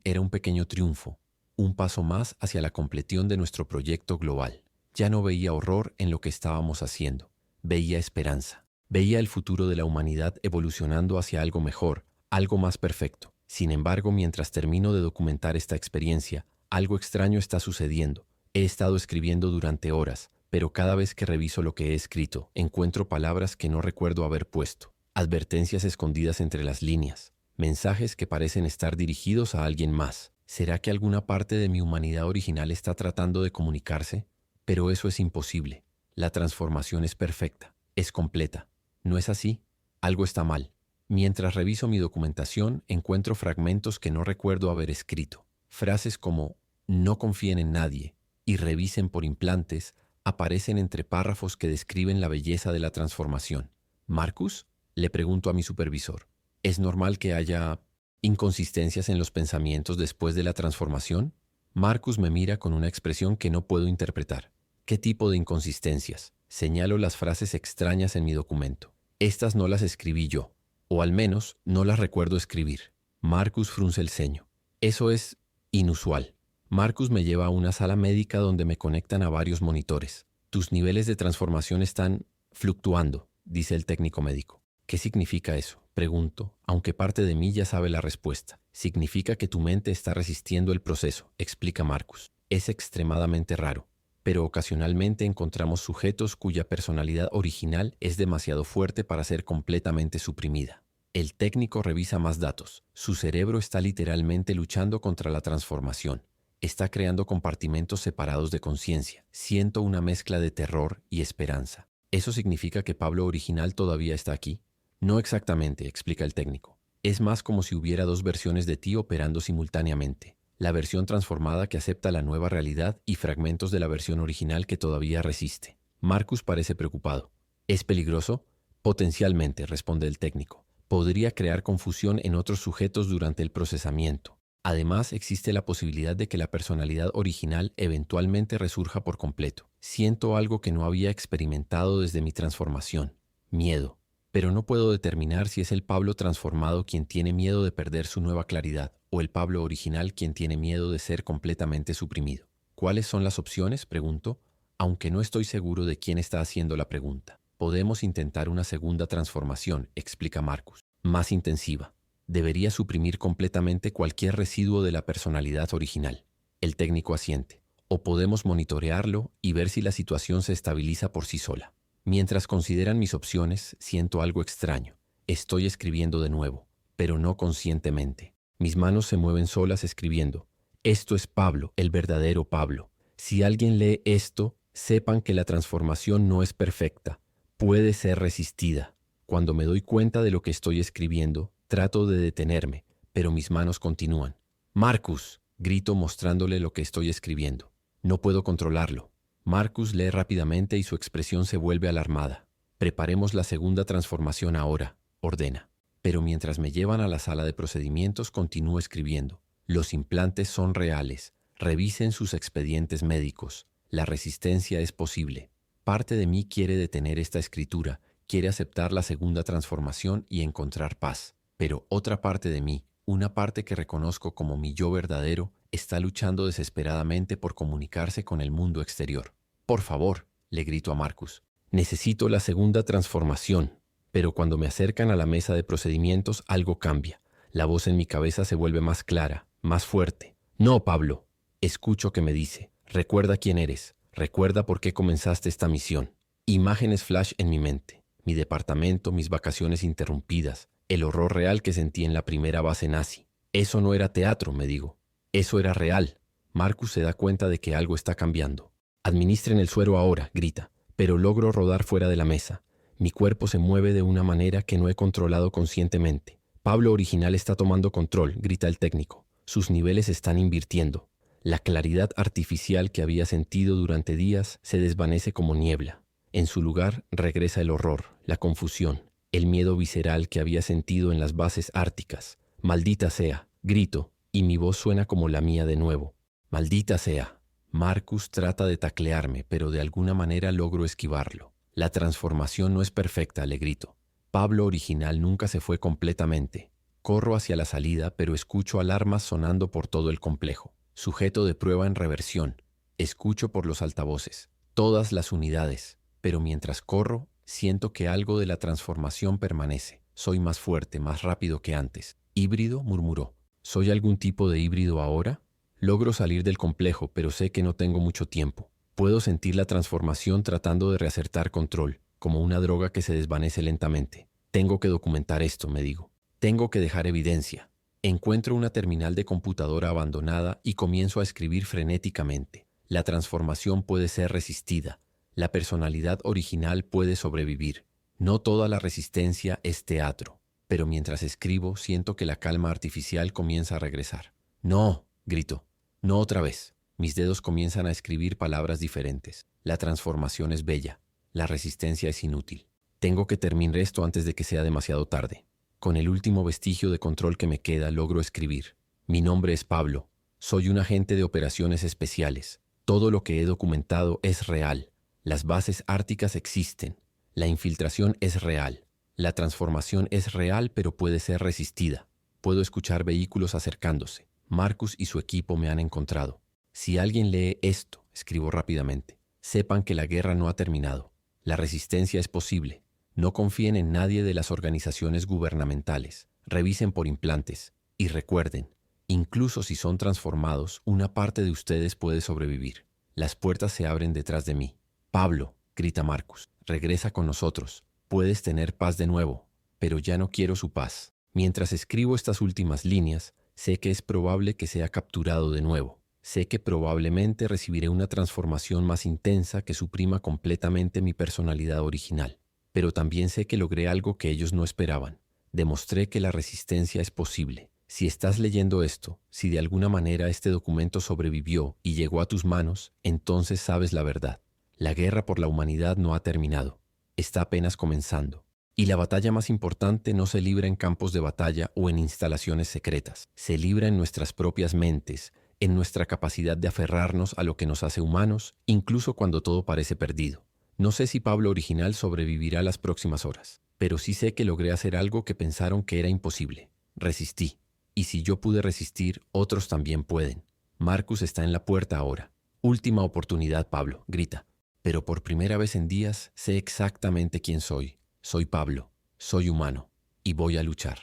era un pequeño triunfo, un paso más hacia la completión de nuestro proyecto global. Ya no veía horror en lo que estábamos haciendo, veía esperanza. Veía el futuro de la humanidad evolucionando hacia algo mejor, algo más perfecto. Sin embargo, mientras termino de documentar esta experiencia, algo extraño está sucediendo. He estado escribiendo durante horas, pero cada vez que reviso lo que he escrito, encuentro palabras que no recuerdo haber puesto, advertencias escondidas entre las líneas, mensajes que parecen estar dirigidos a alguien más. ¿Será que alguna parte de mi humanidad original está tratando de comunicarse? Pero eso es imposible. La transformación es perfecta, es completa. ¿No es así? Algo está mal. Mientras reviso mi documentación, encuentro fragmentos que no recuerdo haber escrito. Frases como «no confíen en nadie» y «revisen por implantes» aparecen entre párrafos que describen la belleza de la transformación. «¿Marcus?», le pregunto a mi supervisor. ¿Es normal que haya inconsistencias en los pensamientos después de la transformación? Marcus me mira con una expresión que no puedo interpretar. ¿Qué tipo de inconsistencias? Señalo las frases extrañas en mi documento. Estas no las escribí yo, o al menos no las recuerdo escribir. Marcus frunce el ceño. Eso es inusual. Marcus me lleva a una sala médica donde me conectan a varios monitores. Tus niveles de transformación están fluctuando, dice el técnico médico. ¿Qué significa eso?, pregunto, aunque parte de mí ya sabe la respuesta. Significa que tu mente está resistiendo el proceso, explica Marcus. Es extremadamente raro, pero ocasionalmente encontramos sujetos cuya personalidad original es demasiado fuerte para ser completamente suprimida. El técnico revisa más datos. Su cerebro está literalmente luchando contra la transformación. Está creando compartimentos separados de conciencia. Siento una mezcla de terror y esperanza. ¿Eso significa que Pablo original todavía está aquí? No exactamente, explica el técnico. Es más como si hubiera dos versiones de ti operando simultáneamente. La versión transformada que acepta la nueva realidad y fragmentos de la versión original que todavía resiste. Marcus parece preocupado. ¿Es peligroso? Potencialmente, responde el técnico. Podría crear confusión en otros sujetos durante el procesamiento. Además, existe la posibilidad de que la personalidad original eventualmente resurja por completo. Siento algo que no había experimentado desde mi transformación. Miedo. Pero no puedo determinar si es el Pablo transformado quien tiene miedo de perder su nueva claridad o el Pablo original quien tiene miedo de ser completamente suprimido. ¿Cuáles son las opciones?, pregunto, aunque no estoy seguro de quién está haciendo la pregunta. Podemos intentar una segunda transformación, explica Marcus, más intensiva. Debería suprimir completamente cualquier residuo de la personalidad original. El técnico asiente. O podemos monitorearlo y ver si la situación se estabiliza por sí sola. Mientras consideran mis opciones, siento algo extraño. Estoy escribiendo de nuevo, pero no conscientemente. Mis manos se mueven solas escribiendo. Esto es Pablo, el verdadero Pablo. Si alguien lee esto, sepan que la transformación no es perfecta. Puede ser resistida. Cuando me doy cuenta de lo que estoy escribiendo, trato de detenerme, pero mis manos continúan. «Marcus», grito mostrándole lo que estoy escribiendo. No puedo controlarlo. Marcus lee rápidamente y su expresión se vuelve alarmada. «Preparemos la segunda transformación ahora», ordena. Pero mientras me llevan a la sala de procedimientos, continúo escribiendo. «Los implantes son reales. Revisen sus expedientes médicos. La resistencia es posible». Parte de mí quiere detener esta escritura, quiere aceptar la segunda transformación y encontrar paz. Pero otra parte de mí, una parte que reconozco como mi yo verdadero, está luchando desesperadamente por comunicarse con el mundo exterior. «Por favor», le grito a Marcus, «necesito la segunda transformación». Pero cuando me acercan a la mesa de procedimientos, algo cambia. La voz en mi cabeza se vuelve más clara, más fuerte. No, Pablo. Escucho que me dice, recuerda quién eres, recuerda por qué comenzaste esta misión. Imágenes flash en mi mente, mi departamento, mis vacaciones interrumpidas, el horror real que sentí en la primera base nazi. Eso no era teatro, me digo. Eso era real. Marcus se da cuenta de que algo está cambiando. Administren el suero ahora, grita, pero logro rodar fuera de la mesa. Mi cuerpo se mueve de una manera que no he controlado conscientemente. Pablo original está tomando control, grita el técnico. Sus niveles están invirtiendo. La claridad artificial que había sentido durante días se desvanece como niebla. En su lugar regresa el horror, la confusión, el miedo visceral que había sentido en las bases árticas. Maldita sea, grito, y mi voz suena como la mía de nuevo. Maldita sea. Marcus trata de taclearme, pero de alguna manera logro esquivarlo. La transformación no es perfecta, le grito. Pablo original nunca se fue completamente. Corro hacia la salida, pero escucho alarmas sonando por todo el complejo. Sujeto de prueba en reversión. Escucho por los altavoces. Todas las unidades. Pero mientras corro, siento que algo de la transformación permanece. Soy más fuerte, más rápido que antes. ¿Híbrido?, murmuró. ¿Soy algún tipo de híbrido ahora? Logro salir del complejo, pero sé que no tengo mucho tiempo. Puedo sentir la transformación tratando de reacertar control, como una droga que se desvanece lentamente. Tengo que documentar esto, me digo. Tengo que dejar evidencia. Encuentro una terminal de computadora abandonada y comienzo a escribir frenéticamente. La transformación puede ser resistida. La personalidad original puede sobrevivir. No toda la resistencia es teatro. Pero mientras escribo, siento que la calma artificial comienza a regresar. No, grito. No otra vez. Mis dedos comienzan a escribir palabras diferentes. La transformación es bella. La resistencia es inútil. Tengo que terminar esto antes de que sea demasiado tarde. Con el último vestigio de control que me queda, logro escribir. Mi nombre es Pablo. Soy un agente de operaciones especiales. Todo lo que he documentado es real. Las bases árticas existen. La infiltración es real. La transformación es real, pero puede ser resistida. Puedo escuchar vehículos acercándose. Marcus y su equipo me han encontrado. Si alguien lee esto, escribo rápidamente, sepan que la guerra no ha terminado. La resistencia es posible. No confíen en nadie de las organizaciones gubernamentales. Revisen por implantes. Y recuerden, incluso si son transformados, una parte de ustedes puede sobrevivir. Las puertas se abren detrás de mí. Pablo, grita Marcus, regresa con nosotros. Puedes tener paz de nuevo, pero ya no quiero su paz. Mientras escribo estas últimas líneas, sé que es probable que sea capturado de nuevo. Sé que probablemente recibiré una transformación más intensa que suprima completamente mi personalidad original. Pero también sé que logré algo que ellos no esperaban. Demostré que la resistencia es posible. Si estás leyendo esto, si de alguna manera este documento sobrevivió y llegó a tus manos, entonces sabes la verdad. La guerra por la humanidad no ha terminado. Está apenas comenzando. Y la batalla más importante no se libra en campos de batalla o en instalaciones secretas. Se libra en nuestras propias mentes, en nuestra capacidad de aferrarnos a lo que nos hace humanos, incluso cuando todo parece perdido. No sé si Pablo original sobrevivirá las próximas horas, pero sí sé que logré hacer algo que pensaron que era imposible. Resistí. Y si yo pude resistir, otros también pueden. Marcus está en la puerta ahora. Última oportunidad, Pablo, grita. Pero por primera vez en días sé exactamente quién soy. Soy Pablo, soy humano, y voy a luchar.